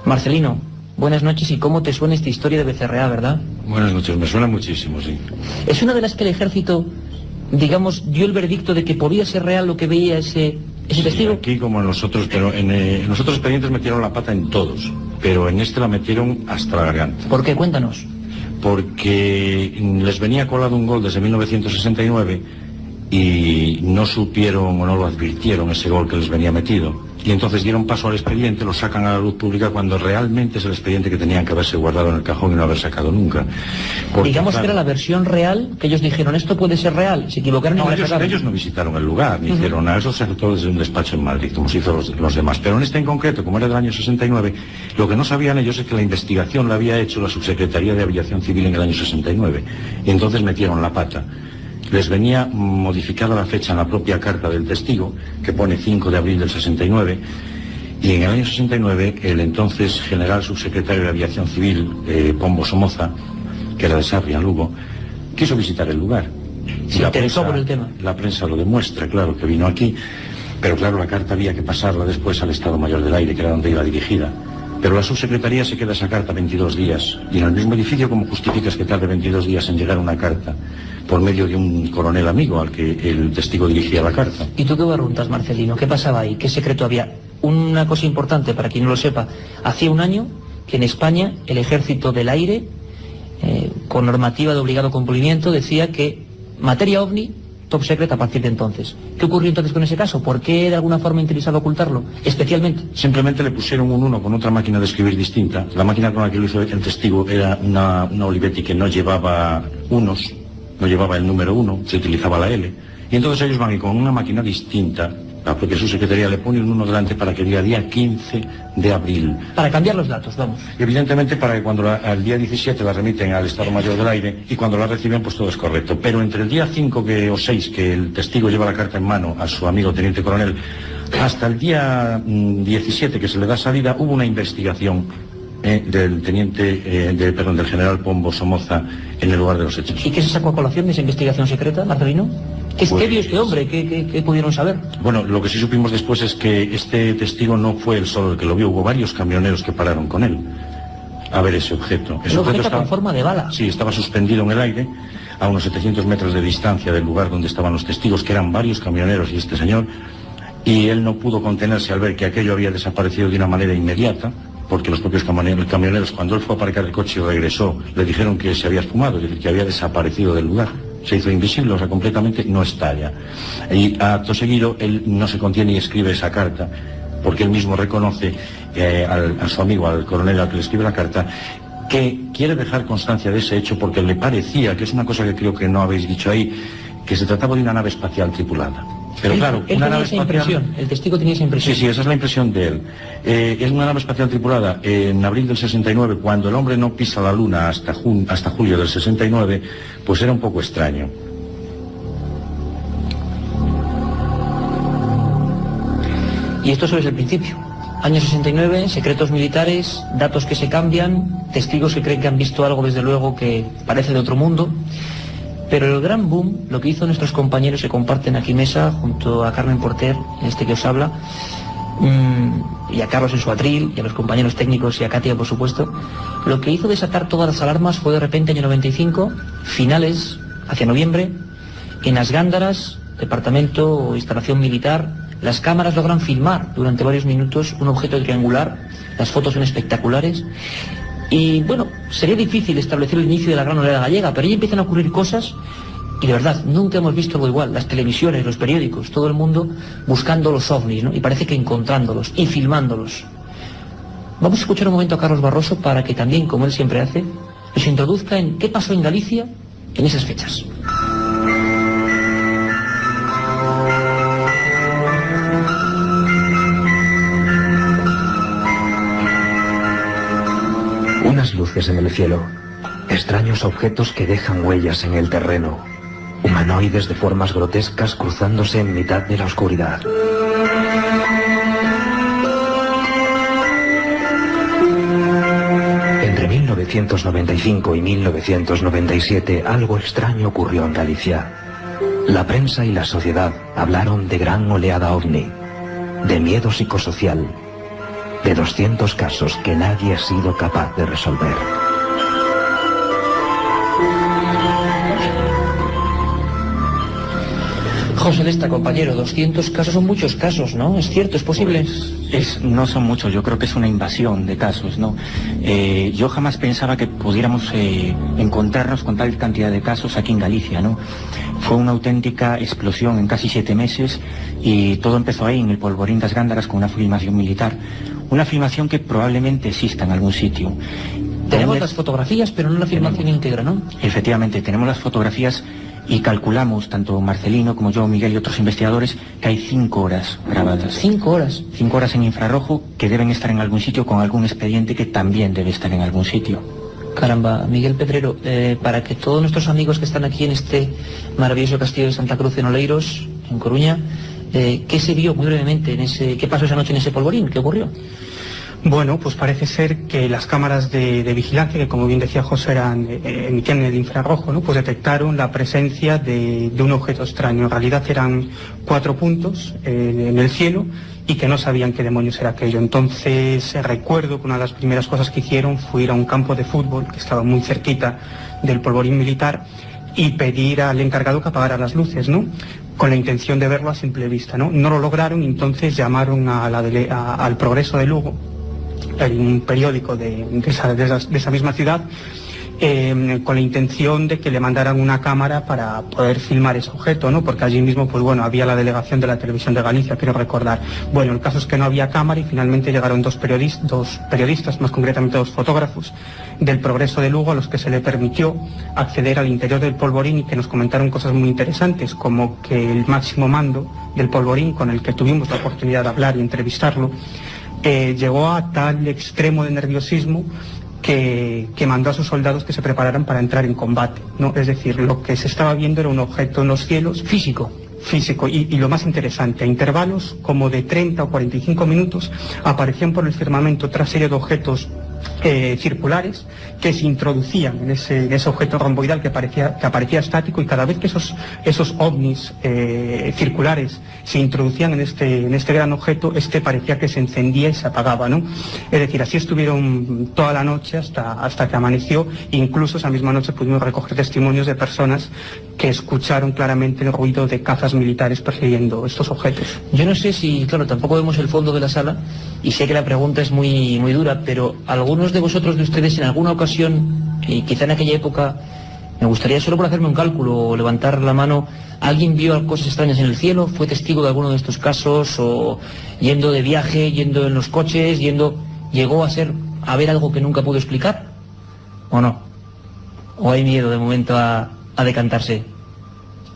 Marcelino, buenas noches, y cómo te suena esta historia de Becerreá, ¿verdad? Buenas noches, me suena muchísimo, sí. Es una de las que el ejército, digamos, dio el veredicto de que podía ser real lo que veía ese testigo. Aquí como en los otros, pero en los otros expedientes metieron la pata en todos, pero en este la metieron hasta la garganta. ¿Por qué? Cuéntanos. Porque les venía colado un gol desde 1969 y no supieron o no lo advirtieron ese gol que les venía metido. Y entonces dieron paso al expediente, lo sacan a la luz pública cuando realmente es el expediente que tenían que haberse guardado en el cajón y no haber sacado nunca. Porque, digamos, claro, que era la versión real, que ellos dijeron, esto puede ser real, se equivocaron. No, ellos no visitaron el lugar, ni hicieron nada, eso se hace todo desde un despacho en Madrid, como se hizo los demás. Pero en este en concreto, como era del año 69, lo que no sabían ellos es que la investigación la había hecho la Subsecretaría de Aviación Civil en el año 69. Y entonces metieron la pata. Les venía modificada la fecha en la propia carta del testigo, que pone 5 de abril del 69, y en el año 69 el entonces general subsecretario de Aviación Civil, Pombo Somoza, que era de Sarria, Lugo, quiso visitar el lugar. Se interesó por el tema. La prensa lo demuestra, claro, que vino aquí, pero claro, la carta había que pasarla después al Estado Mayor del Aire, que era donde iba dirigida. Pero la subsecretaría se queda esa carta 22 días, y en el mismo edificio, ¿cómo justificas que tarde 22 días en llegar una carta por medio de un coronel amigo al que el testigo dirigía la carta? ¿Y tú qué barruntas, Marcelino? ¿Qué pasaba ahí? ¿Qué secreto había? Una cosa importante, para quien no lo sepa, hacía un año que en España el Ejército del Aire, con normativa de obligado cumplimiento, decía que materia ovni, top secret a partir de entonces. ¿Qué ocurrió entonces con ese caso? ¿Por qué de alguna forma interesaba ocultarlo? Especialmente. Simplemente le pusieron un 1 con otra máquina de escribir distinta. La máquina con la que lo hizo el testigo era una Olivetti que no llevaba unos, no llevaba el número 1, se utilizaba la L. Y entonces ellos van y con una máquina distinta, la propia subsecretaría le pone un 1 delante para que diga día 15 de abril. Para cambiar los datos, vamos. Evidentemente para que cuando al día 17 la remiten al Estado Mayor del Aire y cuando la reciben pues todo es correcto. Pero entre el día 5 o 6 que el testigo lleva la carta en mano a su amigo teniente coronel, hasta el día 17 que se le da salida, hubo una investigación del del general Pombo Somoza en el lugar de los hechos. ¿Y qué se sacó a colación de esa investigación secreta, Marcelino? ¿Qué vio este hombre? ¿Qué pudieron saber? Bueno, lo que sí supimos después es que este testigo no fue el solo el que lo vio, hubo varios camioneros que pararon con él a ver ese objeto. Ese objeto estaba con forma de bala. Sí, estaba suspendido en el aire a unos 700 metros de distancia del lugar donde estaban los testigos, que eran varios camioneros y este señor, y él no pudo contenerse al ver que aquello había desaparecido de una manera inmediata, porque los propios camioneros, cuando él fue a aparcar el coche y regresó, le dijeron que se había esfumado, es decir, que había desaparecido del lugar. Se hizo invisible, o sea, completamente no está ya. Y acto seguido, él no se contiene y escribe esa carta, porque él mismo reconoce a su amigo, al coronel al que le escribe la carta, que quiere dejar constancia de ese hecho porque le parecía, que es una cosa que creo que no habéis dicho ahí, que se trataba de una nave espacial tripulada. Pero claro, una nave espacial... El testigo tenía esa impresión. Sí, esa es la impresión de él. Es una nave espacial tripulada en abril del 69, cuando el hombre no pisa la luna hasta julio del 69, pues era un poco extraño. Y esto solo es el principio. Año 69, secretos militares, datos que se cambian, testigos que creen que han visto algo desde luego que parece de otro mundo. Pero el gran boom, lo que hizo nuestros compañeros que comparten aquí mesa, junto a Carmen Porter, este que os habla, y a Carlos en su atril, y a los compañeros técnicos y a Katia, por supuesto, lo que hizo desatar todas las alarmas fue de repente año 95, finales, hacia noviembre, en As Gándaras, departamento o instalación militar, las cámaras logran filmar durante varios minutos un objeto triangular, las fotos son espectaculares, y bueno, sería difícil establecer el inicio de la gran oleada gallega, pero ahí empiezan a ocurrir cosas. Y de verdad, nunca hemos visto algo igual, las televisiones, los periódicos, todo el mundo buscando los ovnis, ¿no? Y parece que encontrándolos y filmándolos. Vamos a escuchar un momento a Carlos Barroso para que también, como él siempre hace, nos introduzca en qué pasó en Galicia en esas fechas. Unas luces en el cielo, extraños objetos que dejan huellas en el terreno, humanoides de formas grotescas cruzándose en mitad de la oscuridad. Entre 1995 y 1997 algo extraño ocurrió en Galicia. La prensa y la sociedad hablaron de gran oleada ovni, de miedo psicosocial, de 200 casos que nadie ha sido capaz de resolver. José Lesta, compañero, 200 casos son muchos casos, ¿no? ¿Es cierto? ¿Es posible? No son muchos, yo creo que es una invasión de casos, ¿no? Yo jamás pensaba que pudiéramos encontrarnos con tal cantidad de casos aquí en Galicia, ¿no? Fue una auténtica explosión en casi 7 meses y todo empezó ahí, en el Polvorín das Gándaras, con una filmación militar. Una filmación que probablemente exista en algún sitio. Tenemos las fotografías, pero no la filmación íntegra, ¿no? Efectivamente, tenemos las fotografías y calculamos, tanto Marcelino como yo, Miguel y otros investigadores, que hay 5 horas grabadas. 5 horas. 5 horas en infrarrojo que deben estar en algún sitio con algún expediente que también debe estar en algún sitio. Caramba, Miguel Pedrero, para que todos nuestros amigos que están aquí en este maravilloso castillo de Santa Cruz en Oleiros, en Coruña, ¿qué se vio muy brevemente en ese, qué pasó esa noche en ese polvorín? ¿Qué ocurrió? Bueno, pues parece ser que las cámaras de vigilancia, que como bien decía José, emitían el infrarrojo, ¿no? Pues detectaron la presencia de un objeto extraño. En realidad eran 4 puntos en el cielo y que no sabían qué demonios era aquello. Entonces recuerdo que una de las primeras cosas que hicieron fue ir a un campo de fútbol que estaba muy cerquita del polvorín militar y pedir al encargado que apagara las luces, ¿no? Con la intención de verlo a simple vista, ¿no? No lo lograron y entonces llamaron al Progreso de Lugo, un periódico de esa misma ciudad, con la intención de que le mandaran una cámara para poder filmar ese objeto, ¿no? Porque allí mismo, pues bueno, había la delegación de la Televisión de Galicia, quiero recordar. Bueno, el caso es que no había cámara y finalmente llegaron dos periodistas, más concretamente 2 fotógrafos del Progreso de Lugo, a los que se le permitió acceder al interior del polvorín y que nos comentaron cosas muy interesantes, como que el máximo mando del polvorín, con el que tuvimos la oportunidad de hablar y entrevistarlo, llegó a tal extremo de nerviosismo que mandó a sus soldados que se prepararan para entrar en combate, ¿no? Es decir, lo que se estaba viendo era un objeto en los cielos físico, y lo más interesante, a intervalos como de 30 o 45 minutos aparecían por el firmamento otra serie de objetos circulares que se introducían en ese objeto romboidal que aparecía estático, y cada vez que esos ovnis circulares se introducían en este gran objeto, parecía que se encendía y se apagaba, ¿no? Es decir, así estuvieron toda la noche hasta que amaneció. Incluso esa misma noche pudimos recoger testimonios de personas que escucharon claramente el ruido de cazas militares persiguiendo estos objetos. Yo no sé si, claro, tampoco vemos el fondo de la sala y sé que la pregunta es muy, muy dura, pero algunos de vosotros, de ustedes, en alguna ocasión, y quizá en aquella época, me gustaría, solo por hacerme un cálculo o levantar la mano, ¿alguien vio cosas extrañas en el cielo? ¿Fue testigo de alguno de estos casos? ¿O yendo de viaje, yendo en los coches, llegó a ver algo que nunca pudo explicar? ¿O no? ¿O hay miedo de momento a decantarse?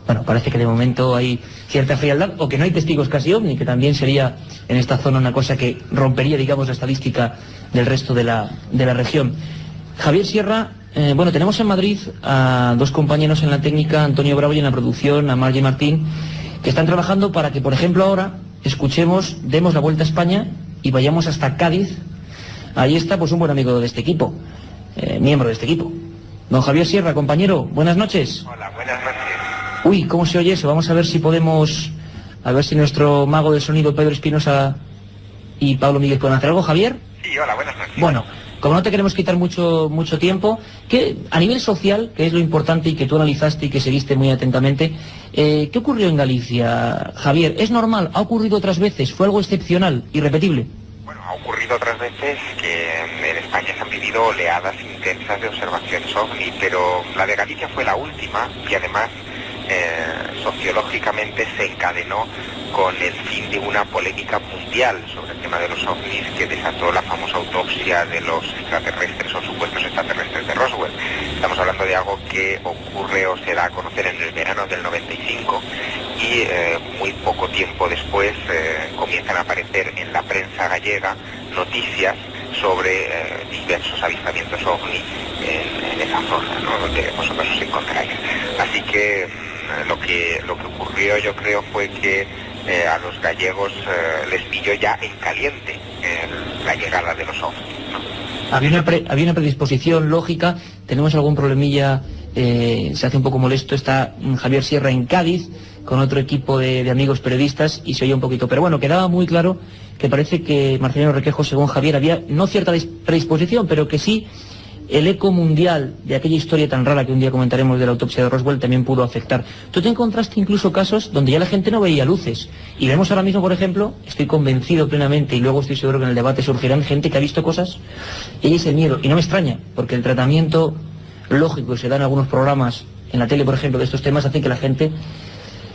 Bueno, parece que de momento hay cierta frialdad, o que no hay testigos casi ovni, que también sería en esta zona una cosa que rompería, digamos, la estadística del resto de la región. Javier Sierra, bueno, tenemos en Madrid a 2 compañeros en la técnica, Antonio Bravo, y en la producción a Margie Martín, que están trabajando para que, por ejemplo, ahora, escuchemos, demos la vuelta a España y vayamos hasta Cádiz. Ahí está pues un buen amigo de este equipo, miembro de este equipo. Don Javier Sierra, compañero, buenas noches. Hola, buenas noches. Uy, ¿cómo se oye eso? Vamos a ver si podemos, a ver si nuestro mago del sonido Pedro Espinosa y Pablo Miguel pueden hacer algo. Javier. Sí, hola, buenas noches. Bueno, como no te queremos quitar mucho tiempo, que a nivel social, que es lo importante y que tú analizaste y que seguiste muy atentamente, ¿qué ocurrió en Galicia, Javier? ¿Es normal? ¿Ha ocurrido otras veces? ¿Fue algo excepcional, irrepetible? Bueno, ha ocurrido otras veces que en España se han vivido oleadas intensas de observaciones OVNI, pero la de Galicia fue la última y además sociológicamente se encadenó con el fin de una polémica mundial sobre el tema de los ovnis que desató la famosa autopsia de los extraterrestres o supuestos extraterrestres de Roswell. Estamos hablando de algo que ocurre o se da a conocer en el verano del 95 y muy poco tiempo después comienzan a aparecer en la prensa gallega noticias sobre diversos avistamientos ovni en esa zona, ¿no?, donde vosotros os encontráis. Así que lo que ocurrió, yo creo, fue que a los gallegos les pilló ya en caliente la llegada de los ovnis, ¿no? Había una predisposición lógica. Tenemos algún problemilla, se hace un poco molesto. Está Javier Sierra en Cádiz con otro equipo de amigos periodistas y se oye un poquito, pero bueno, quedaba muy claro que parece que Marcelino Requejo, según Javier, había no cierta predisposición, pero que sí el eco mundial de aquella historia tan rara que un día comentaremos de la autopsia de Roswell también pudo afectar. Tú te encontraste incluso casos donde ya la gente no veía luces, y vemos ahora mismo, por ejemplo, estoy convencido plenamente, y luego estoy seguro que en el debate surgirán gente que ha visto cosas, y ahí es el miedo, y no me extraña, porque el tratamiento lógico que se da en algunos programas, en la tele, por ejemplo, de estos temas, hace que la gente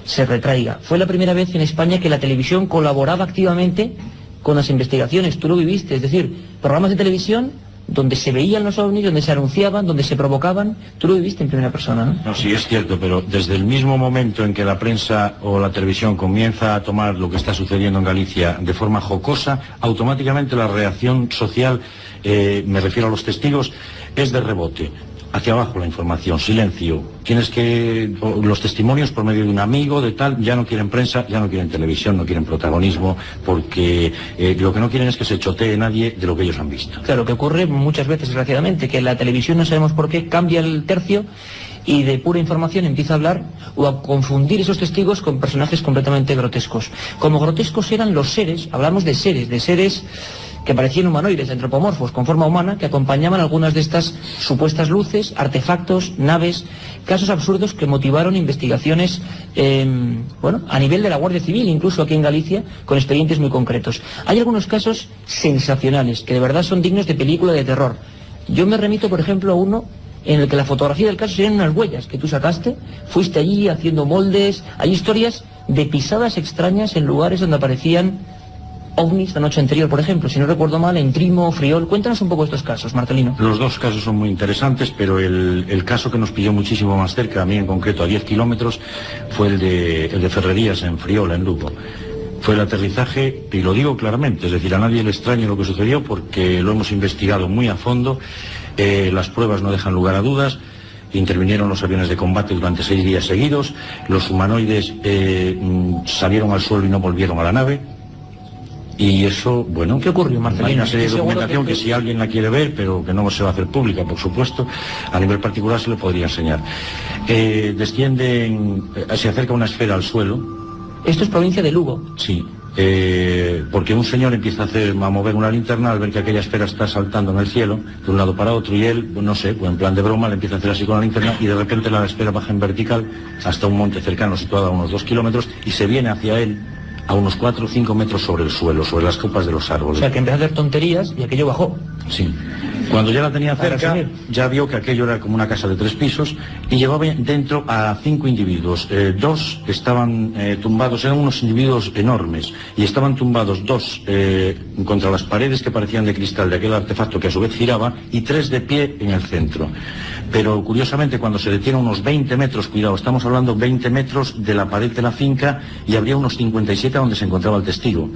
se retraiga. Fue la primera vez en España que la televisión colaboraba activamente con las investigaciones, tú lo viviste, es decir, programas de televisión donde se veían los ovnis, donde se anunciaban, donde se provocaban. Tú lo viviste en primera persona, ¿no? No, sí, es cierto, pero desde el mismo momento en que la prensa o la televisión comienza a tomar lo que está sucediendo en Galicia de forma jocosa, automáticamente la reacción social, me refiero a los testigos, es de rebote. Hacia abajo la información, silencio. Tienes que, los testimonios por medio de un amigo, de tal, ya no quieren prensa, ya no quieren televisión, no quieren protagonismo, porque lo que no quieren es que se chotee nadie de lo que ellos han visto. Claro, que ocurre muchas veces, desgraciadamente, que la televisión, no sabemos por qué, cambia el tercio y de pura información empieza a hablar o a confundir esos testigos con personajes completamente grotescos. Como grotescos eran los seres, hablamos de seres que parecían humanoides, antropomorfos, con forma humana, que acompañaban algunas de estas supuestas luces, artefactos, naves, casos absurdos que motivaron investigaciones, a nivel de la Guardia Civil, incluso aquí en Galicia, con expedientes muy concretos. Hay algunos casos sensacionales, que de verdad son dignos de película de terror. Yo me remito, por ejemplo, a uno en el que la fotografía del caso serían unas huellas que tú sacaste, fuiste allí haciendo moldes, hay historias de pisadas extrañas en lugares donde aparecían ovnis la noche anterior, por ejemplo, si no recuerdo mal, en Trimo, Friol. Cuéntanos un poco estos casos, Marcelino. Los dos casos son muy interesantes, pero el caso que nos pilló muchísimo más cerca, a mí en concreto a 10 kilómetros, fue el de Ferrerías en Friol, en Lugo. Fue el aterrizaje, y lo digo claramente, es decir, a nadie le extraña lo que sucedió porque lo hemos investigado muy a fondo, las pruebas no dejan lugar a dudas. Intervinieron los aviones de combate durante 6 días seguidos, los humanoides salieron al suelo y no volvieron a la nave. Y eso, bueno, ¿qué ocurrió, Marcelino? Hay una serie de documentación que si alguien la quiere ver, pero que no se va a hacer pública, por supuesto, a nivel particular se le podría enseñar. Se acerca una esfera al suelo. ¿Esto es provincia de Lugo? Sí, porque un señor empieza a mover una linterna al ver que aquella esfera está saltando en el cielo, de un lado para otro, y él, no sé, en plan de broma, le empieza a hacer así con la linterna, y de repente la esfera baja en vertical hasta un monte cercano, situado a unos 2 kilómetros, y se viene hacia él a unos 4 o 5 metros sobre el suelo, sobre las copas de los árboles. O sea, que empezó a hacer tonterías y aquello bajó. Sí. Cuando ya la tenía cerca, ya vio que aquello era como una casa de 3 pisos y llevaba dentro a 5 individuos. 2 estaban tumbados, eran unos individuos enormes, y estaban tumbados 2 contra las paredes que parecían de cristal de aquel artefacto que a su vez giraba, y 3 de pie en el centro. Pero curiosamente, cuando se detiene a unos 20 metros, cuidado, estamos hablando 20 metros de la pared de la finca, y habría unos 57 donde se encontraba el testigo.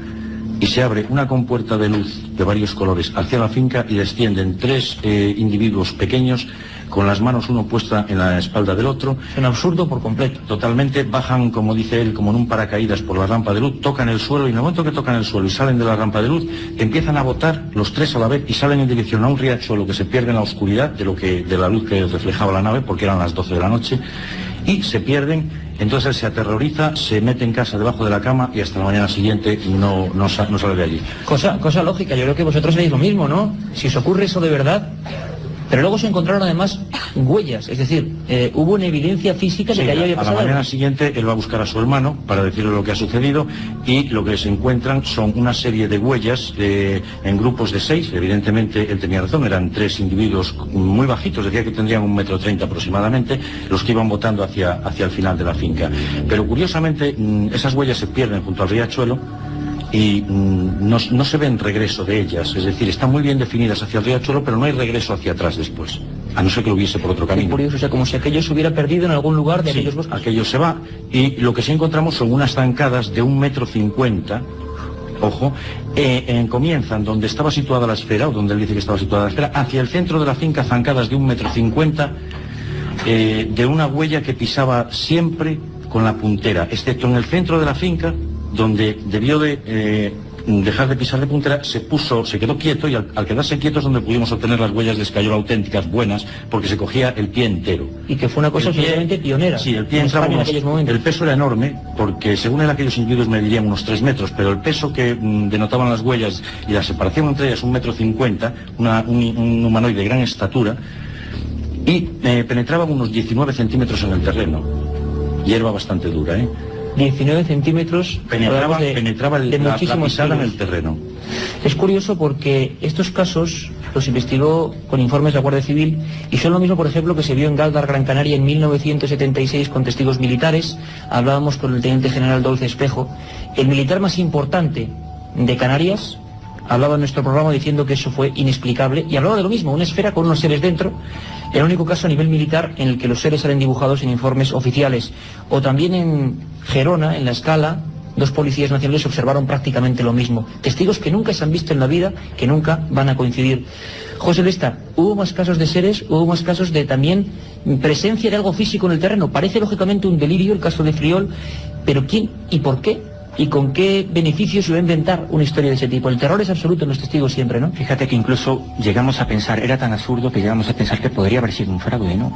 Y se abre una compuerta de luz de varios colores hacia la finca y descienden 3 individuos pequeños con las manos uno puesta en la espalda del otro. Es un absurdo por completo. Totalmente, bajan, como dice él, como en un paracaídas por la rampa de luz, tocan el suelo, y en el momento que tocan el suelo y salen de la rampa de luz, empiezan a botar los tres a la vez y salen en dirección a un riachuelo que se pierde en la oscuridad de la luz que reflejaba la nave, porque eran las 12 de la noche, y se pierden. Entonces él se aterroriza, se mete en casa debajo de la cama y hasta la mañana siguiente no sale de allí. Cosa lógica, yo creo que vosotros veis lo mismo, ¿no? Si os ocurre eso de verdad. Pero luego se encontraron además huellas, es decir, hubo una evidencia física de que ahí había pasado. A la mañana siguiente él va a buscar a su hermano para decirle lo que ha sucedido, y lo que se encuentran son una serie de huellas en grupos de 6, evidentemente él tenía razón, eran 3 individuos muy bajitos, decía que tendrían 1,30 m aproximadamente, los que iban botando hacia el final de la finca. Pero curiosamente esas huellas se pierden junto al riachuelo, y no se ve regreso de ellas, es decir, están muy bien definidas hacia el riachuelo, pero no hay regreso hacia atrás después, a no ser que lo hubiese por otro camino. Es curioso, o sea, como si aquello se hubiera perdido en algún lugar de aquellos bosques. Aquello se va, y lo que sí encontramos son unas zancadas de 1,50 m, ojo, comienzan donde estaba situada la esfera, o donde él dice que estaba situada la esfera, hacia el centro de la finca, zancadas de 1,50 m, de una huella que pisaba siempre con la puntera, excepto en el centro de la finca, donde debió de dejar de pisar de puntera, se quedó quieto, y al quedarse quieto es donde pudimos obtener las huellas de escayola auténticas, buenas, porque se cogía el pie entero. Y que fue una cosa absolutamente pionera. Sí, el pie entraba en aquellos momentos. El peso era enorme, porque según él aquellos individuos medirían unos 3 metros, pero el peso que denotaban las huellas y la separación entre ellas, 1,50 m, un humanoide de gran estatura, y penetraban unos 19 centímetros en el terreno. Hierba bastante dura, 19 centímetros penetraba la pisada en el terreno. Es curioso porque estos casos los investigó con informes de la Guardia Civil, y son lo mismo, por ejemplo, que se vio en Galdar, Gran Canaria, en 1976 con testigos militares. Hablábamos con el teniente general Dolce Espejo, el militar más importante de Canarias. Hablaba en nuestro programa diciendo que eso fue inexplicable, y hablaba de lo mismo, una esfera con unos seres dentro. El único caso a nivel militar en el que los seres salen dibujados en informes oficiales. O también en Gerona, en La Escala, 2 policías nacionales observaron prácticamente lo mismo. Testigos que nunca se han visto en la vida, que nunca van a coincidir. José Lesta, ¿hubo más casos de seres? ¿Hubo más casos de también presencia de algo físico en el terreno? Parece lógicamente un delirio el caso de Friol, pero ¿quién y por qué? ¿Y con qué beneficios se va a inventar una historia de ese tipo? El terror es absoluto en los testigos siempre, ¿no? Fíjate que incluso llegamos a pensar, era tan absurdo que llegamos a pensar que podría haber sido un fraude, ¿no?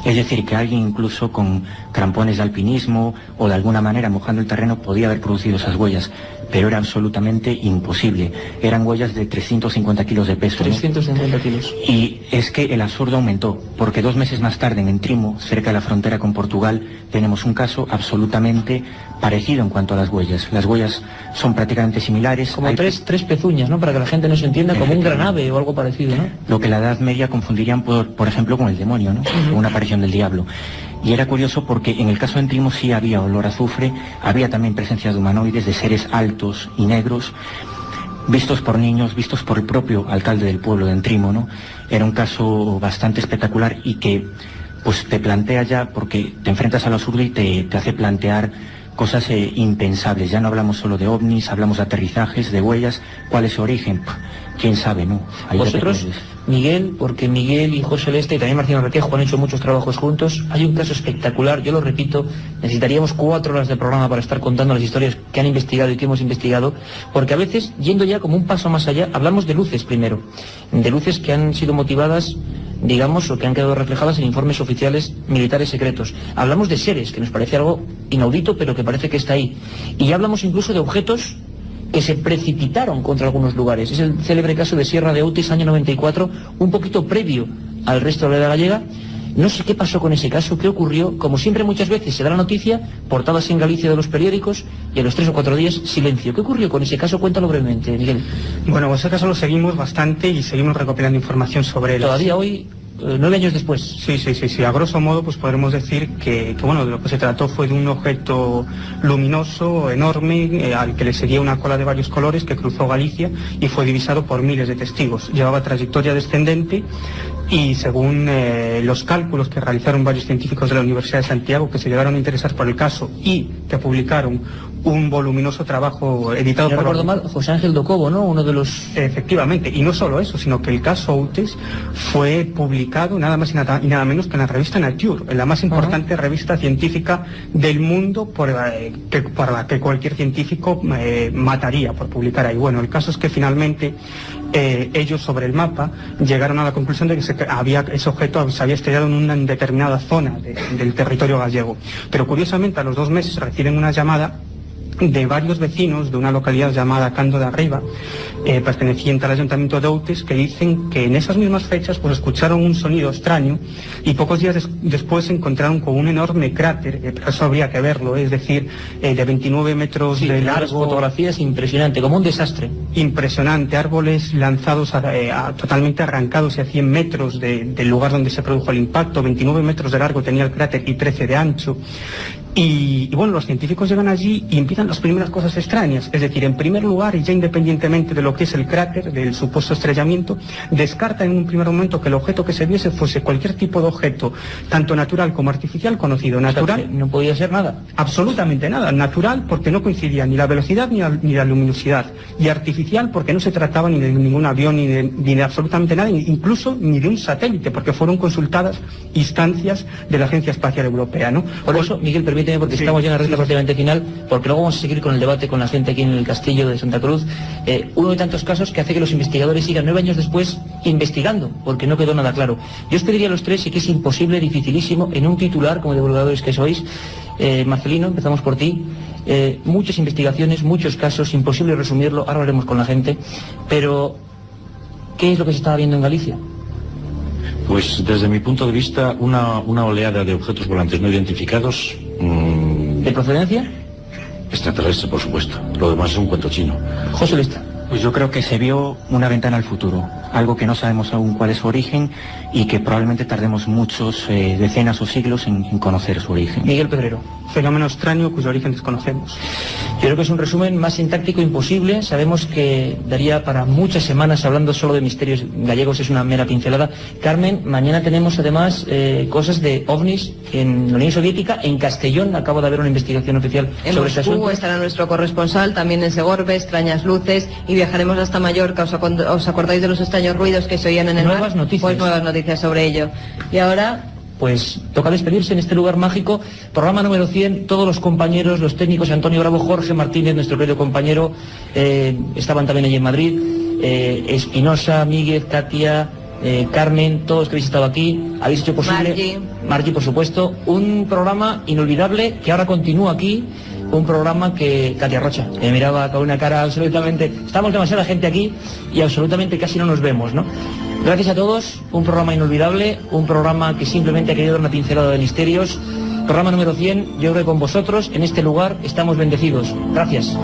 Es decir, que alguien incluso con crampones de alpinismo o de alguna manera mojando el terreno podía haber producido esas huellas, pero era absolutamente imposible. Eran huellas de 350 kilos de peso, 350 kilos. Y es que el absurdo aumentó, porque 2 meses más tarde en Entrimo, cerca de la frontera con Portugal, tenemos un caso absolutamente parecido en cuanto a las huellas. Las huellas son prácticamente similares. Como tres pezuñas, ¿no? Para que la gente no se entienda, como un gran ave o algo parecido, ¿no? Lo que la Edad Media confundirían, por ejemplo, con el demonio, ¿no? Con una aparición del diablo. Y era curioso porque en el caso de Entrimo sí había olor a azufre, había también presencia de humanoides, de seres altos y negros, vistos por niños, vistos por el propio alcalde del pueblo de Entrimo, ¿no? Era un caso bastante espectacular y que pues te plantea ya, porque te enfrentas al absurdo y te hace plantear cosas impensables. Ya no hablamos solo de ovnis, hablamos de aterrizajes, de huellas. ¿Cuál es su origen? ¿Quién sabe, no? Ahí vosotros, Miguel, porque Miguel y José Lesta y también Martín Requejo han hecho muchos trabajos juntos. Hay un caso espectacular, yo lo repito, necesitaríamos 4 horas de programa para estar contando las historias que han investigado y que hemos investigado, porque a veces, yendo ya como un paso más allá, hablamos de luces primero, de luces que han sido motivadas, digamos, o que han quedado reflejadas en informes oficiales militares secretos. Hablamos de seres, que nos parece algo inaudito, pero que parece que está ahí. Y ya hablamos incluso de objetos que se precipitaron contra algunos lugares. Es el célebre caso de Sierra de Otis, año 94, un poquito previo al resto de la gallega. No sé qué pasó con ese caso, qué ocurrió. Como siempre, muchas veces se da la noticia, portadas en Galicia de los periódicos, y a los 3 o 4 días, silencio. ¿Qué ocurrió con ese caso? Cuéntalo brevemente, Miguel. Bueno, ese caso lo seguimos bastante y seguimos recopilando información sobre él. Todavía hoy, 9 años después. Sí. A grosso modo, pues podremos decir que bueno, de lo que se trató fue de un objeto luminoso, enorme, al que le seguía una cola de varios colores que cruzó Galicia y fue divisado por miles de testigos. Llevaba trayectoria descendente y según los cálculos que realizaron varios científicos de la Universidad de Santiago que se llegaron a interesar por el caso y que publicaron un voluminoso trabajo editado por... recuerdo mal, José Ángel Docobo, ¿no? Uno de los... Efectivamente, y no solo eso, sino que el caso Outes fue publicado nada más y nada menos que en la revista Nature, en la más importante revista científica del mundo, por la que cualquier científico mataría por publicar ahí. Bueno, el caso es que finalmente ellos sobre el mapa llegaron a la conclusión de que ese objeto se había estrellado en una determinada zona del territorio gallego. Pero curiosamente a los 2 meses reciben una llamada de varios vecinos de una localidad llamada Cando de Arriba, perteneciente al ayuntamiento de Outes, que dicen que en esas mismas fechas pues escucharon un sonido extraño y pocos días después se encontraron con un enorme cráter, pero eso habría que verlo, es decir, de 29 metros de largo. Las fotografías impresionante, como un desastre. Impresionante, árboles lanzados totalmente arrancados a 100 metros del lugar donde se produjo el impacto, 29 metros de largo tenía el cráter y 13 de ancho. Y bueno, los científicos llegan allí y empiezan las primeras cosas extrañas, es decir, en primer lugar, y ya independientemente de lo que es el cráter, del supuesto estrellamiento, descartan en un primer momento que el objeto que se viese fuese cualquier tipo de objeto, tanto natural como artificial, conocido. Natural, o sea, no podía ser nada. Absolutamente nada. Natural porque no coincidía ni la velocidad ni la luminosidad, y artificial porque no se trataba ni de ningún avión ni de absolutamente nada, incluso ni de un satélite, porque fueron consultadas instancias de la Agencia Espacial Europea, ¿no? Por eso, Miguel, permíteme, porque estamos ya en la recta prácticamente final, porque luego vamos a seguir con el debate con la gente aquí en el Castillo de Santa Cruz, uno de tantos casos que hace que los investigadores sigan 9 años después investigando, porque no quedó nada claro. Yo os pediría a los tres, y que es imposible, dificilísimo, en un titular, como divulgadores que sois, Marcelino, empezamos por ti, muchas investigaciones, muchos casos, imposible resumirlo, ahora hablaremos con la gente, pero ¿qué es lo que se estaba viendo en Galicia? Pues desde mi punto de vista, una oleada de objetos volantes no identificados. ¿De procedencia? Extraterrestre, por supuesto. Lo demás es un cuento chino. José Lista. Pues yo creo que se vio una ventana al futuro, algo que no sabemos aún cuál es su origen y que probablemente tardemos muchos decenas o siglos en conocer su origen. Miguel Pedrero. Fenómeno extraño cuyo origen desconocemos. Yo creo que es un resumen más sintáctico imposible. Sabemos que daría para muchas semanas hablando solo de misterios gallegos, es una mera pincelada. Carmen, mañana tenemos además cosas de ovnis en la Unión Soviética, en Castellón acaba de haber una investigación oficial sobre este asunto. Estará nuestro corresponsal, también en Segorbe, extrañas luces, y viajaremos hasta Mallorca. ¿Os acordáis de los extraños ruidos que se oían en el mar? Nuevas noticias. Pues nuevas noticias sobre ello. Y ahora... Pues toca despedirse en este lugar mágico. Programa número 100, todos los compañeros, los técnicos, Antonio Bravo, Jorge Martínez, nuestro querido compañero, estaban también allí en Madrid, Espinosa, Miguel, Katia, Carmen, todos que habéis estado aquí, habéis hecho posible, Margie, por supuesto, un programa inolvidable que ahora continúa aquí, un programa que Katia Rocha me miraba con una cara absolutamente, estamos demasiada gente aquí y absolutamente casi no nos vemos, ¿no? Gracias a todos, un programa inolvidable, un programa que simplemente ha querido dar una pincelada de misterios. Programa número 100, yo creo que con vosotros, en este lugar, estamos bendecidos. Gracias.